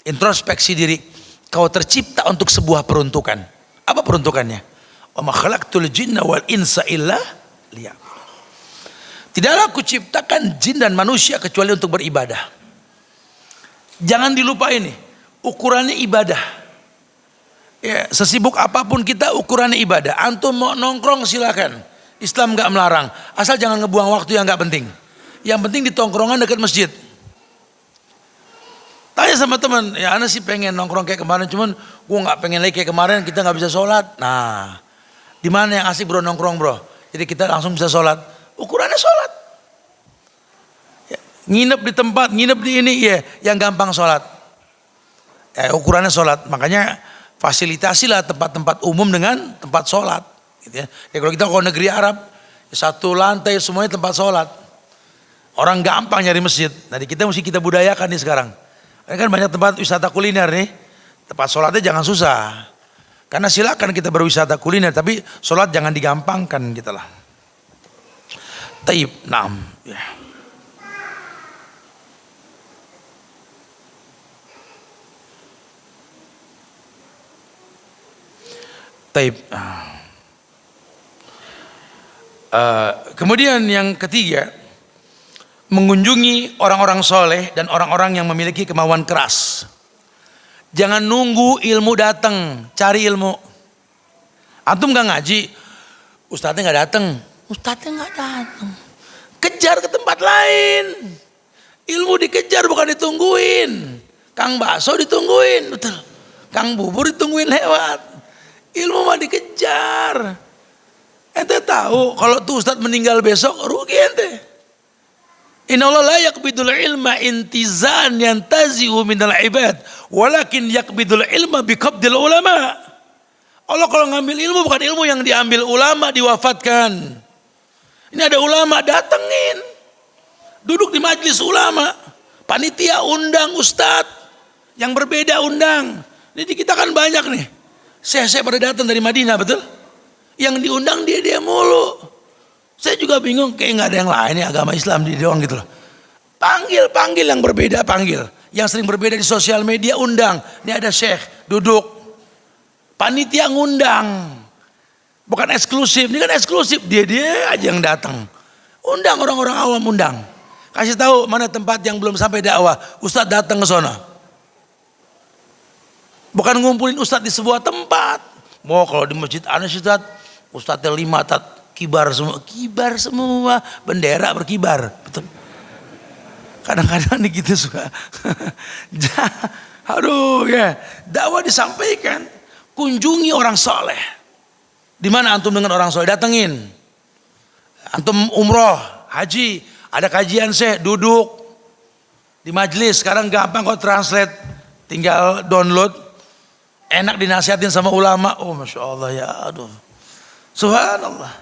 Introspeksi diri. Kau tercipta untuk sebuah peruntukan. Apa peruntukannya? Wa ma khalaqtul jinna wal insa illa liya'budun. Tidaklah aku ciptakan jin dan manusia kecuali untuk beribadah. Jangan dilupain nih, ukurannya ibadah. Ya, sesibuk apapun kita ukurannya ibadah. Antum mau nongkrong silakan. Islam nggak melarang, asal jangan ngebuang waktu yang nggak penting. Yang penting di tongkrongan dekat masjid. Tanya sama teman, ya ana sih pengen nongkrong kayak kemarin, cuman gua nggak pengen lagi kayak kemarin, kita nggak bisa sholat. Nah, di mana yang asik bro nongkrong bro? Jadi kita langsung bisa sholat. Ukurannya sholat. Ya, nginep di tempat, nginep di ini, ya, yang gampang sholat. Ya, ukurannya sholat. Makanya fasilitasilah tempat-tempat umum dengan tempat sholat. Gitu ya. Ya, kalau kita ke negeri Arab, ya, satu lantai semuanya tempat sholat. Orang gampang nyari masjid. Nanti kita mesti kita budayakan nih sekarang. Ini kan banyak tempat wisata kuliner nih. Tempat sholatnya jangan susah. Karena silakan kita berwisata kuliner, tapi sholat jangan digampangkan gitu lah. Taib, naam. Ya. Taib. Kemudian yang ketiga, mengunjungi orang-orang soleh dan orang-orang yang memiliki kemauan keras. Jangan nunggu ilmu datang, cari ilmu. Antum gak ngaji, ustadznya gak datang. Ustadznya nggak datang, kejar ke tempat lain. Ilmu dikejar bukan ditungguin. Kang bakso ditungguin, betul. Kang bubur ditungguin lewat. Ilmu mah dikejar. Ente tahu kalau tuh ustadz meninggal besok rugi ente. Inna Allah la yaqbidul ilma intizan yantazi'u minal ibad, walakin yaqbidul ilma biqabdil ulama. Allah kalau ngambil ilmu bukan ilmu yang diambil ulama diwafatkan. Ini ada ulama, datengin. Duduk di majelis ulama. Panitia undang ustadz. Yang berbeda undang. Jadi kita kan banyak nih. Saya pada datang dari Madinah, betul? Yang diundang dia mulu. Saya juga bingung, kayak gak ada yang lain nih agama Islam di doang gitu loh. Panggil yang berbeda, panggil. Yang sering berbeda di sosial media undang. Ini ada syekh, duduk. Panitia ngundang. Bukan eksklusif, ini kan eksklusif, dia aja yang datang. Undang orang-orang awam, undang. Kasih tahu mana tempat yang belum sampai dakwah, ustadz datang ke sana. Bukan ngumpulin ustadz di sebuah tempat. Mau kalau di masjid ada ustadznya 5 kibar semua, bendera berkibar, betul. Kadang-kadang nih gitu suka. Aduh ya, dakwah disampaikan, kunjungi orang soleh. Di mana antum dengan orang soleh? Datengin. Antum umroh, haji, ada kajian Syekh, duduk di majelis. Sekarang gampang kok translate, tinggal download. Enak dinasihatin sama ulama. Oh masya Allah ya, aduh, subhanallah.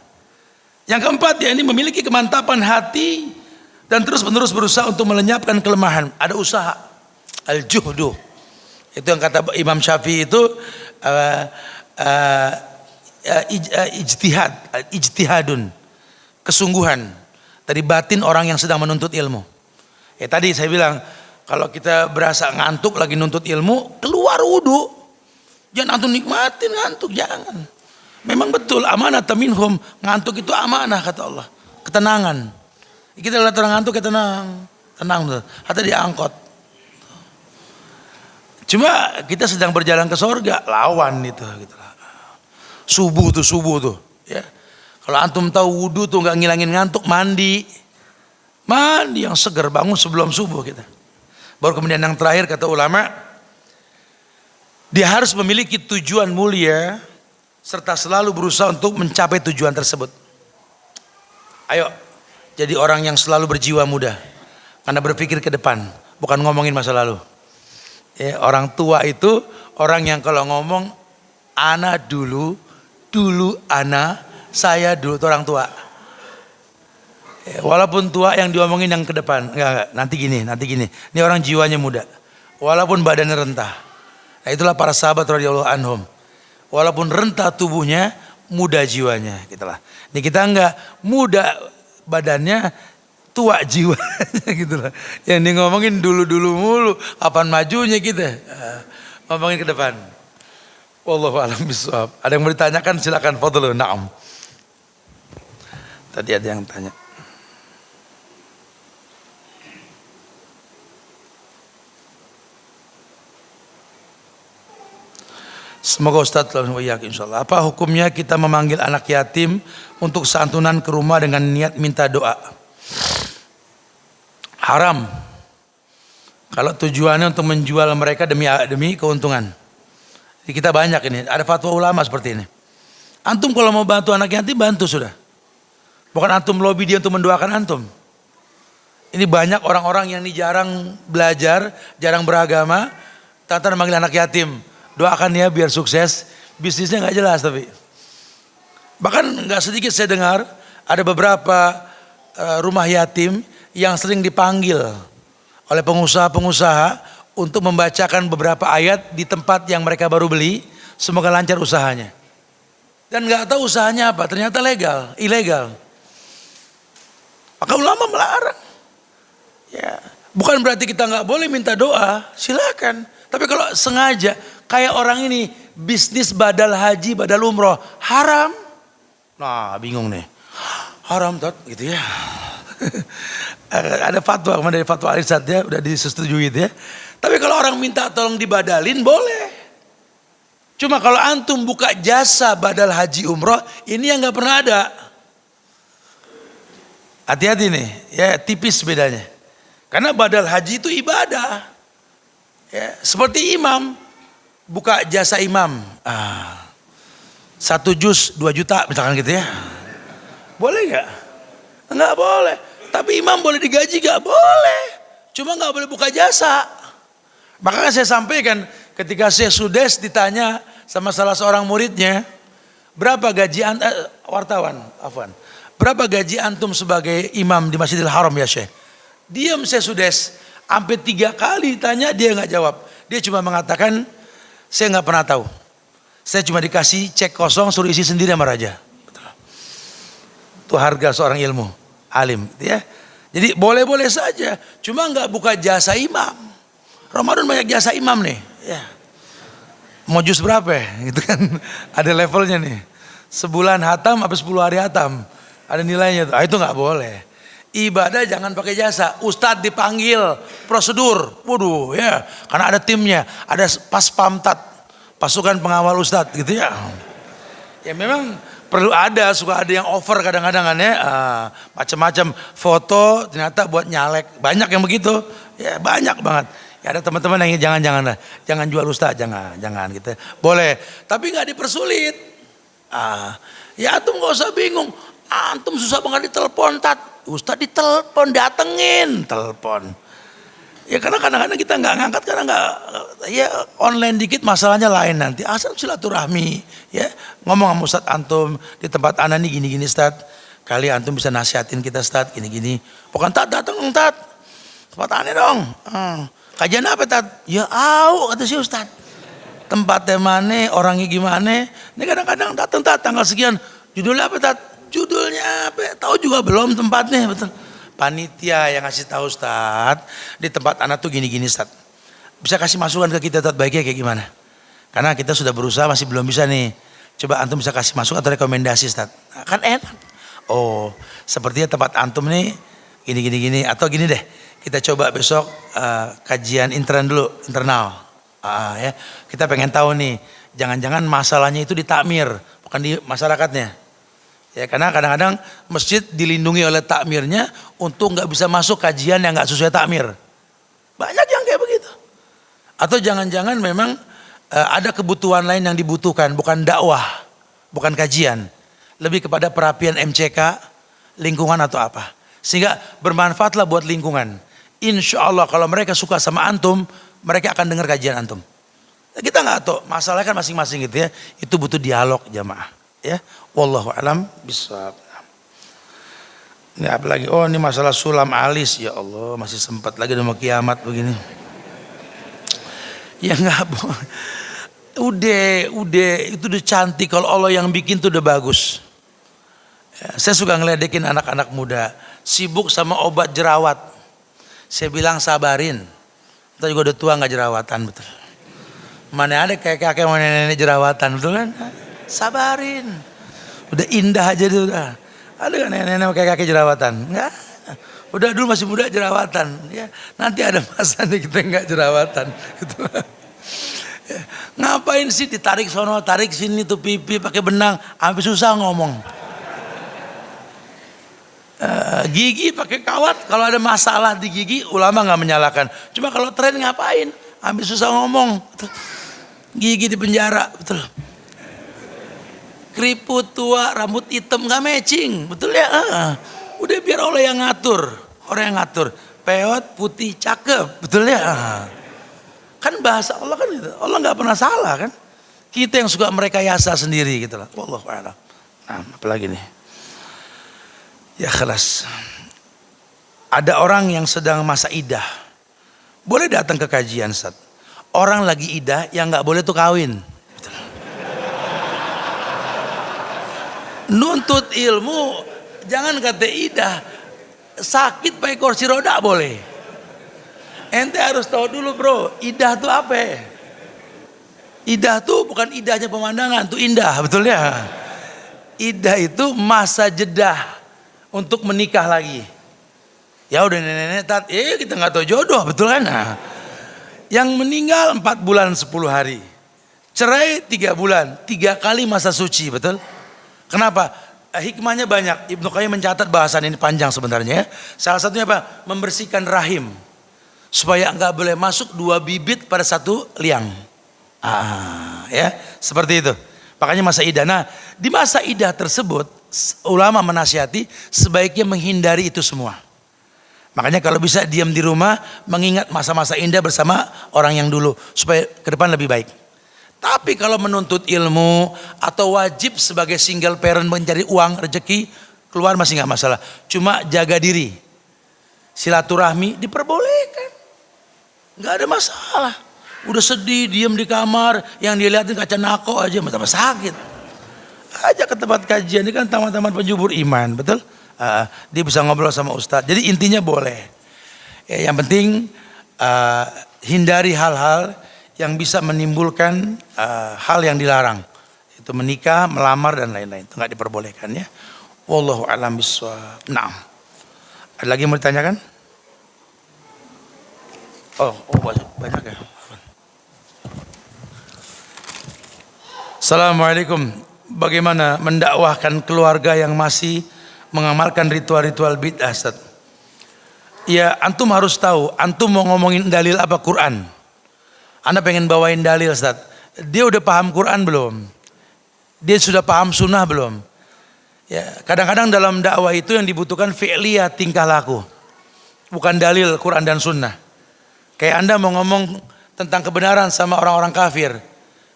Yang keempat, ya ini memiliki kemantapan hati dan terus menerus berusaha untuk melenyapkan kelemahan. Ada usaha, al-juhdu. Itu yang kata Imam Syafi'i itu ijtihadun, kesungguhan dari batin orang yang sedang menuntut ilmu. Tadi saya bilang kalau kita berasa ngantuk lagi nuntut ilmu, keluar wudu. Jangan antum nikmatin ngantuk, jangan. Memang betul amanah minhum, ngantuk itu amanah kata Allah, ketenangan. Kita lihat orang ngantuk ya tenang betul. Hatta di angkot. Cuma kita sedang berjalan ke sorga, lawan itu gitu. Subuh tuh ya. Kalau antum tahu wudu tuh nggak ngilangin ngantuk, mandi yang segar, bangun sebelum subuh kita. Baru kemudian yang terakhir kata ulama, dia harus memiliki tujuan mulia serta selalu berusaha untuk mencapai tujuan tersebut. Ayo jadi orang yang selalu berjiwa muda, karena berpikir ke depan, bukan ngomongin masa lalu. Orang tua itu orang yang kalau ngomong ana dulu ana, saya dulu, itu orang tua. Walaupun tua yang diomongin yang ke depan, enggak, nanti gini. Ini orang jiwanya muda, walaupun badannya rentah. Nah, itulah para sahabat radhiyallahu anhum. Walaupun rentah tubuhnya, muda jiwanya, gitulah. Ini kita enggak, muda badannya, tua jiwanya, gitulah. Yang dia ngomongin dulu mulu, kapan majunya kita? Ngomongin ke depan. Wallahu a'lam bishawab. Ada yang mau ditanyakan silakan, fadhlu. Na'am. Tadi ada yang tanya. Semoga Ustaz selalu yakin insyaallah. Apa hukumnya kita memanggil anak yatim untuk santunan ke rumah dengan niat minta doa? Haram. Kalau tujuannya untuk menjual mereka demi keuntungan. Jadi kita banyak ini, ada fatwa ulama seperti ini. Antum kalau mau bantu anak yatim, bantu sudah. Bukan antum lobby dia untuk mendoakan antum. Ini banyak orang-orang yang ini jarang belajar, jarang beragama, tata memanggil anak yatim. Doakan dia biar sukses, bisnisnya nggak jelas tapi. Bahkan nggak sedikit saya dengar ada beberapa rumah yatim yang sering dipanggil oleh pengusaha-pengusaha untuk membacakan beberapa ayat di tempat yang mereka baru beli, semoga lancar usahanya. Dan nggak tahu usahanya apa, ternyata ilegal. Maka ulama melarang. Ya, bukan berarti kita nggak boleh minta doa, silakan. Tapi kalau sengaja, kayak orang ini bisnis badal haji, badal umroh, haram. Nah, bingung nih, haram tot, gitu ya. Ada fatwa kemarin dari fatwa Alisat ya, udah disetujui ya. Tapi kalau orang minta tolong dibadalin boleh. Cuma kalau antum buka jasa badal haji umroh, ini yang nggak pernah ada. Hati-hati nih, ya tipis bedanya. Karena badal haji itu ibadah. Ya, seperti imam, buka jasa imam. 1 juz 2 juta misalkan gitu ya. Boleh nggak? Nggak boleh. Tapi imam boleh digaji nggak? Boleh. Cuma nggak boleh buka jasa. Makanya saya sampaikan ketika Syekh Sudes ditanya sama salah seorang muridnya, berapa gaji wartawan, afwan. Berapa gaji antum sebagai imam di Masjidil Haram ya Syekh? Diam Syekh Sudes, sampai 3 kali tanya dia nggak jawab. Dia cuma mengatakan, saya nggak pernah tahu. Saya cuma dikasih cek kosong suruh isi sendiri sama raja. Itu harga seorang ilmu, alim, ya. Jadi boleh-boleh saja, cuma nggak buka jasa imam. Ramadan banyak jasa imam nih, ya. Mau jus berapa ya? Gitu kan, ada levelnya nih. Sebulan hatam, apa 10 hari hatam, ada nilainya tuh. Itu nggak boleh. Ibadah jangan pakai jasa. Ustadz dipanggil, prosedur, waduh ya, karena ada timnya, ada pas pamtat, pasukan pengawal ustadz gitu ya. Ya memang perlu ada, suka ada yang over kadang-kadang kan ya, macam-macam foto ternyata buat nyalek, banyak yang begitu, ya banyak banget. Ya ada teman-teman yang jangan jual ustaz, jangan gitu. Boleh, tapi nggak dipersulit. Ya antum gak usah bingung. Antum susah banget ditelepon, Tat. Ustaz ditelepon, datengin telepon. Ya karena kadang-kadang kita nggak ngangkat karena nggak, ya online dikit masalahnya lain nanti. Asal silaturahmi, ya ngomong sama Ustaz antum di tempat ana nih gini-gini Ustaz. Kali antum bisa nasihatin kita Ustaz gini-gini. Bukan Tat datang Tat. Tempat aneh dong. Kajian apa Tat? Ya kata si Ustaz. Tempatnya mana, orangnya gimana? Ini kadang-kadang datang Tat tanggal sekian. Judulnya apa Tat? Judulnya apa? Tahu juga belum tempatnya, betul. Panitia yang ngasih tahu Ustaz, di tempat anak tuh gini-gini Ustaz. Bisa kasih masukan ke kita Ustaz, baiknya kayak gimana? Karena kita sudah berusaha masih belum bisa nih. Coba antum bisa kasih masukan atau rekomendasi Ustaz. Nah, kan enak. Oh, sepertinya tempat antum nih gini atau gini deh. Kita coba besok kajian internal. Ya. Kita pengen tahu nih, jangan-jangan masalahnya itu di takmir, bukan di masyarakatnya. Ya karena kadang-kadang masjid dilindungi oleh takmirnya untuk nggak bisa masuk kajian yang nggak sesuai takmir. Banyak yang kayak begitu. Atau jangan-jangan memang ada kebutuhan lain yang dibutuhkan, bukan dakwah, bukan kajian, lebih kepada perapian MCK, lingkungan atau apa. Sehingga bermanfaatlah buat lingkungan. Insya Allah kalau mereka suka sama antum, mereka akan dengar kajian antum. Kita nggak tahu, masalahnya kan masing-masing gitu ya. Itu butuh dialog jamaah. Ya, wallahu alam bisawab. Ini apa lagi? Oh, ini masalah sulam alis. Ya Allah, masih sempat lagi mau kiamat begini. Ya enggak, udah itu udah cantik. Kalau Allah yang bikin tuh udah bagus. Ya, saya suka ngeledekin anak-anak muda sibuk sama obat jerawat. Saya bilang sabarin. Kita juga udah tua nggak jerawatan, betul. Mana ada kayak kakek mau nenek jerawatan, betul kan? Sabarin, udah indah aja tuh udah. Ada kan nenek-nenek kayak kaki jerawatan? Enggak. Udah dulu masih muda jerawatan. Ya, nanti ada masanya kita enggak jerawatan. Gitu. Ya, ngapain sih ditarik sono, tarik sini tuh pipi pakai benang, sampai susah ngomong. Gigi pakai kawat, kalau ada masalah di gigi ulama nggak menyalahkan. Cuma kalau tren ngapain? Sampai susah ngomong. Betul. Gigi di penjara, betul. Keriput tua, rambut hitam nggak matching, betul ya? Udah biar Allah yang ngatur, orang yang ngatur. Peot putih cakep, betul ya? Kan bahasa Allah kan gitu. Allah nggak pernah salah kan? Kita yang suka merekayasa sendiri gitu lah. Wallahu a'lam. Nah, apalagi nih? Ya kelas. Ada orang yang sedang masa idah, boleh datang ke kajian Ustaz. Orang lagi idah yang nggak boleh tuh kawin. Nuntut ilmu, jangan kata idah, sakit pakai kursi roda boleh. Ente harus tahu dulu bro, idah tuh apa? Idah tuh bukan idahnya pemandangan, tuh indah, betul ya? Idah itu masa jeda untuk menikah lagi. Ya udah nenek-nenek tat, kita nggak tahu jodoh, betul kan? Nah, yang meninggal 4 bulan 10 hari, cerai 3 bulan, 3 kali masa suci, betul? Kenapa? Hikmahnya banyak. Ibnu Qayyim mencatat bahasan ini panjang sebenarnya. Salah satunya apa? Membersihkan rahim. Supaya enggak boleh masuk 2 bibit pada 1 liang. Ya, seperti itu. Makanya masa idah. Nah, di masa idah tersebut, ulama menasihati sebaiknya menghindari itu semua. Makanya kalau bisa diam di rumah, mengingat masa-masa indah bersama orang yang dulu. Supaya ke depan lebih baik. Tapi kalau menuntut ilmu atau wajib sebagai single parent mencari uang, rezeki, keluar masih nggak masalah. Cuma jaga diri. Silaturahmi diperbolehkan. Nggak ada masalah. Udah sedih, diam di kamar, yang dilihatin kaca nako aja, tambah sakit. Ajak ke tempat kajian, ini kan taman-taman penjubur iman, betul? Dia bisa ngobrol sama ustadz. Jadi intinya boleh. Ya, yang penting hindari hal-hal yang bisa menimbulkan hal yang dilarang, itu menikah, melamar dan lain-lain, itu nggak diperbolehkan ya. Wallahu a'lam bishawab. Nah, ada lagi yang mau ditanyakan? Oh banyak ya. Assalamualaikum. Bagaimana mendakwahkan keluarga yang masih mengamalkan ritual-ritual bid'ah, Ustaz? Ya, antum harus tahu, antum mau ngomongin dalil apa Quran? Anda pengen bawain dalil, Ustaz. Dia udah paham Quran belum? Dia sudah paham sunnah belum? Ya, kadang-kadang dalam dakwah itu yang dibutuhkan fi'liyah, tingkah laku. Bukan dalil Quran dan sunnah. Kayak Anda mau ngomong tentang kebenaran sama orang-orang kafir.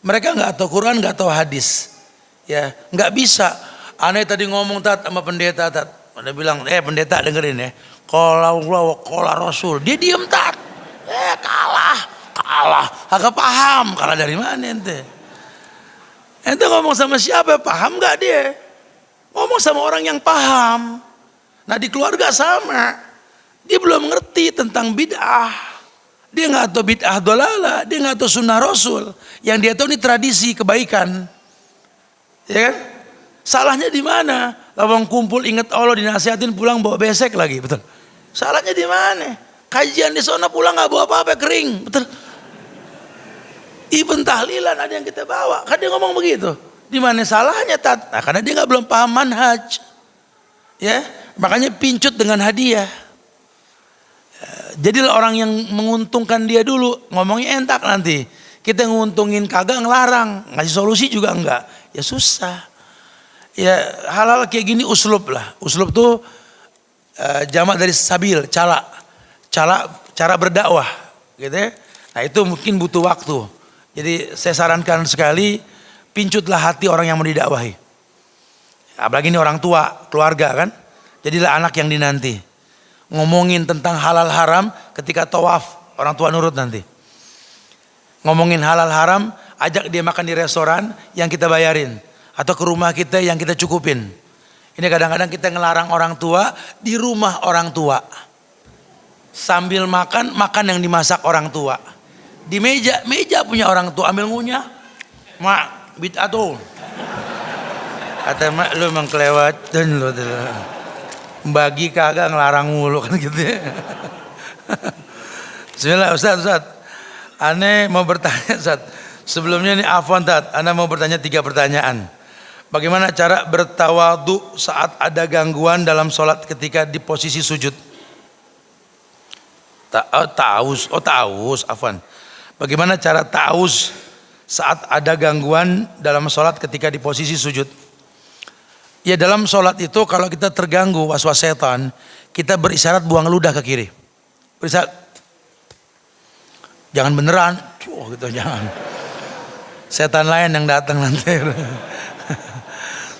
Mereka nggak tahu Quran, nggak tahu hadis. Ya, nggak bisa. Aneh tadi ngomong sama pendeta tat. Anda bilang, pendeta dengerin ya. Qala Allah wa qala Rasul. Dia diem tat. Kalah. Agak paham. Kalah dari mana ente? Ente ngomong sama siapa? Paham nggak dia? Ngomong sama orang yang paham. Nah di keluarga sama. Dia belum ngerti tentang bid'ah. Dia nggak tahu bid'ah dolalah. Dia nggak tahu sunnah Rasul. Yang dia tahu ini tradisi kebaikan. Ya kan? Salahnya di mana? Lawang kumpul ingat Allah dinasihatin pulang bawa besek lagi, betul? Salahnya di mana? Kajian di sana pulang nggak bawa apa-apa kering, betul? Ibn tahlilan ada yang kita bawa. Kan dia ngomong begitu. Di mana salahnya tat? Nah, karena dia nggak belum paham manhaj, ya makanya pincut dengan hadiah. Jadilah orang yang menguntungkan dia dulu, ngomongnya entak nanti. Kita nguntungin kagak ngelarang, ngasih solusi juga enggak, ya susah. Ya hal-hal kayak gini uslub lah. Uslub tuh jamak dari sabil, cara berdakwah, gitu ya. Nah itu mungkin butuh waktu. Jadi saya sarankan sekali. Pincutlah hati orang yang mau didakwahi. Apalagi ini orang tua, keluarga kan. Jadilah anak yang dinanti. Ngomongin tentang halal haram ketika tawaf. Orang tua nurut nanti. Ngomongin halal haram, ajak dia makan di restoran yang kita bayarin. Atau ke rumah kita yang kita cukupin. Ini kadang-kadang kita ngelarang orang tua di rumah orang tua. Sambil makan yang dimasak orang tua. Di meja punya orang tua ambil ngunyah. Mak. Bid'ah tuh. Kata mak lu emang kelewatan lu. Bagi kagak ngelarang mulu kan gitu ya. Bismillah Ustaz. Aneh mau bertanya Ustaz. Sebelumnya ini afwan Tat. Aneh mau bertanya 3 pertanyaan. Bagaimana cara bertawadu saat ada gangguan dalam sholat ketika di posisi sujud? Ta'awuz, afwan. Bagaimana cara ta'awuz saat ada gangguan dalam sholat ketika di posisi sujud? Ya dalam sholat itu kalau kita terganggu waswas setan, kita berisyarat buang ludah ke kiri. Berisyarat. Jangan beneran, gitu jangan. Setan lain yang datang nanti.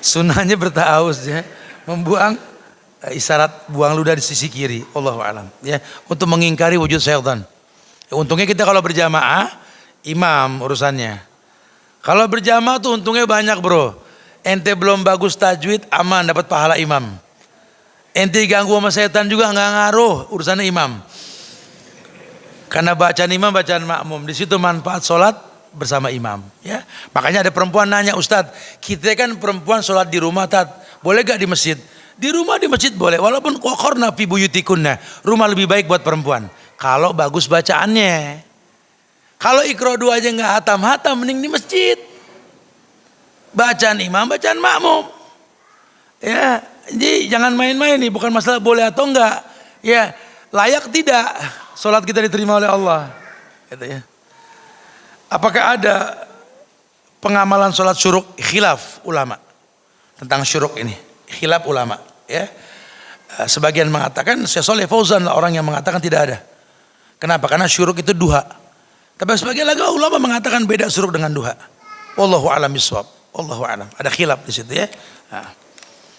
Sunnahnya berta'awuz ya, membuang isyarat buang ludah di sisi kiri. Allahu a'lam ya, untuk mengingkari wujud setan. Untungnya kita kalau berjamaah imam urusannya. Kalau berjamaah tuh untungnya banyak bro. Ente belum bagus tajwid aman dapat pahala imam. Ente ganggu sama setan juga nggak ngaruh urusannya imam. Karena bacaan imam bacaan makmum, di situ manfaat sholat bersama imam. Ya, makanya ada perempuan nanya Ustadz, kita kan perempuan sholat di rumah tat, boleh gak di masjid? Di rumah di masjid boleh, walaupun kokorna fi buyutikunna, rumah lebih baik buat perempuan. Kalau bagus bacaannya. Kalau ikro 2 aja nggak hatam, mending di masjid. Bacaan imam, bacaan makmum. Ya, jadi jangan main-main nih, bukan masalah boleh atau enggak. Ya, layak tidak sholat kita diterima oleh Allah. Gitu ya. Apakah ada pengamalan sholat syuruk? Khilaf ulama tentang syuruk ini. Khilaf ulama. Ya, sebagian mengatakan, Syekh Shalih Fauzan lah orang yang mengatakan tidak ada. Kenapa? Karena syuruk itu duha. Tapi sebagian lagi ulama mengatakan beda syuruk dengan duha. Wallahu a'lam bishawab. Wallahu a'lam. Ada khilaf di situ ya. Nah.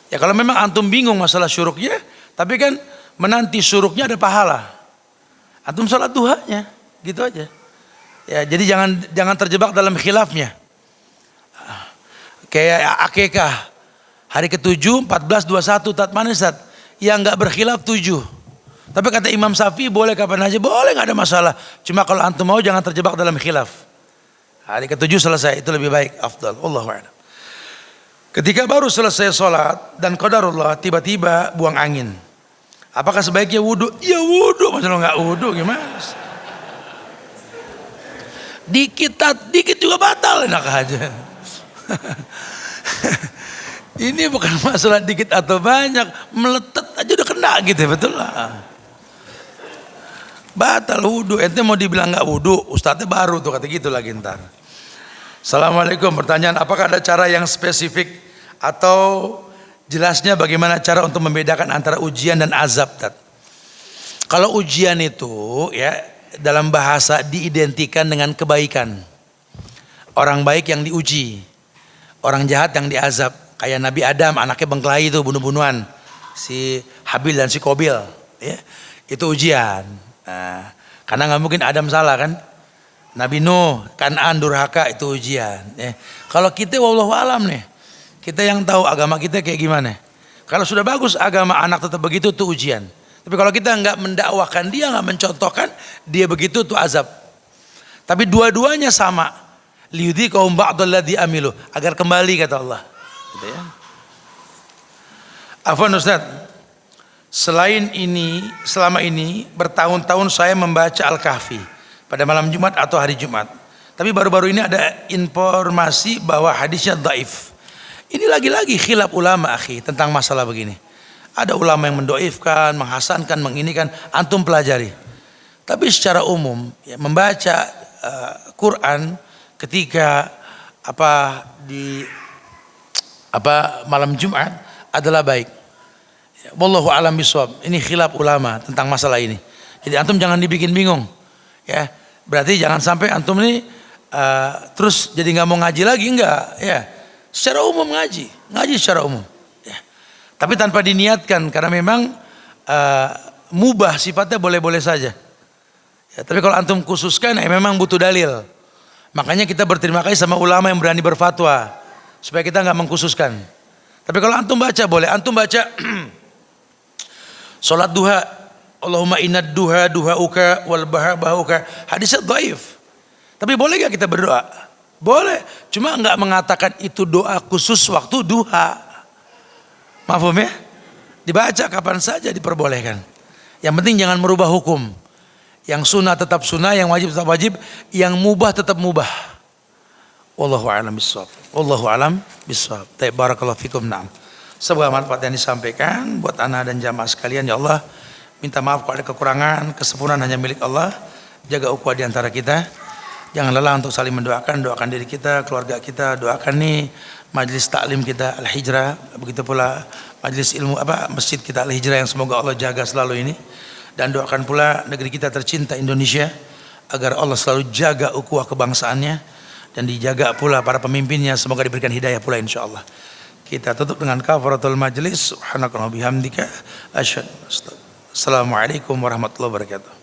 Ya kalau memang antum bingung masalah syuruknya, tapi kan menanti syuruknya ada pahala. Antum sholat duhanya, gitu aja. Ya, jadi jangan terjebak dalam khilafnya. Kayak akikah hari ke-7, 14, 21 tat mana Ustaz? Yang enggak berkhilaf 7. Tapi kata Imam Syafi'i boleh kapan aja, boleh nggak ada masalah. Cuma kalau antum mau jangan terjebak dalam khilaf. Hari ke-7 selesai, itu lebih baik, afdal. Allahu a'lam. Ketika baru selesai sholat dan qadarullah tiba-tiba buang angin. Apakah sebaiknya wudhu? Ya wudhu, masa lo nggak wudhu gimana? Dikit juga batal, enak aja. Ini bukan masalah dikit atau banyak, meletet aja udah kena gitu ya, betul lah. Batal wudhu, ente mau dibilang nggak wudhu, ustadznya baru tuh kata gitu lagi ntar. Assalamualaikum, pertanyaan, apakah ada cara yang spesifik atau jelasnya bagaimana cara untuk membedakan antara ujian dan azab, Tat? Kalau ujian itu ya dalam bahasa diidentikan dengan kebaikan. Orang baik yang diuji, orang jahat yang diazab. Kayak Nabi Adam, anaknya bengkelahi itu, bunuh-bunuhan, si Habil dan si Kobil, ya, itu ujian. Nah, karena nggak mungkin Adam salah kan. Nabi Nuh, Kan'an durhaka, itu ujian. Ya. Kalau kita wallahu alam nih, kita yang tahu agama kita kayak gimana. Kalau sudah bagus agama anak tetap begitu, itu ujian. Tapi kalau kita nggak mendakwakan dia, nggak mencontohkan dia begitu, itu azab. Tapi dua-duanya sama. Liyudhiqahum ba'dalladzi amilu, agar kembali kata Allah. Gitu ya. Afwan Ustaz, selain ini, selama ini bertahun-tahun saya membaca Al-Kahfi pada malam Jumat atau hari Jumat. Tapi baru-baru ini ada informasi bahwa hadisnya dhaif. Ini lagi-lagi khilaf ulama akhi tentang masalah begini. Ada ulama yang mendoifkan, menghasankan, menginikan, antum pelajari. Tapi secara umum ya, membaca Quran ketika di malam Jumat adalah baik. Ya, wallahu a'lam bishawab. Ini khilaf ulama tentang masalah ini. Jadi antum jangan dibikin bingung. Ya, berarti jangan sampai antum ini terus jadi nggak mau ngaji lagi, enggak. Ya, secara umum ngaji secara umum. Ya. Tapi tanpa diniatkan karena memang mubah sifatnya boleh-boleh saja. Ya, tapi kalau antum khususkan, ya memang butuh dalil. Makanya kita berterima kasih sama ulama yang berani berfatwa supaya kita nggak mengkhususkan. Tapi kalau antum baca boleh, antum baca sholat duha. Allahumma innad duha duhauka wal bahauka, hadisnya dhaif. Tapi boleh gak kita berdoa? Boleh, cuma enggak mengatakan itu doa khusus waktu duha. Mafhum ya? Dibaca kapan saja diperbolehkan. Yang penting jangan merubah hukum. Yang sunnah tetap sunnah, yang wajib tetap wajib, yang mubah tetap mubah. Wallahu a'lam bishawab. Wallahu a'lam bishawab. Barakallahu fikum. Na'am. Semoga manfaat yang disampaikan buat anak dan jamaah sekalian, ya Allah. Minta maaf kalau ada kekurangan, kesempurnaan hanya milik Allah. Jaga ukhuwah di antara kita. Jangan lelah untuk saling mendoakan, doakan diri kita, keluarga kita, doakan nih majelis taklim kita Al-Hijrah, begitu pula majelis ilmu masjid kita Al-Hijrah yang semoga Allah jaga selalu ini. Dan doakan pula negeri kita tercinta Indonesia agar Allah selalu jaga ukhuwah kebangsaannya dan dijaga pula para pemimpinnya, semoga diberikan hidayah pula insyaallah. Kita tutup dengan kafaratul majlis. Subhanakallahumma bihamdika asyhadu. Assalamualaikum warahmatullahi wabarakatuh.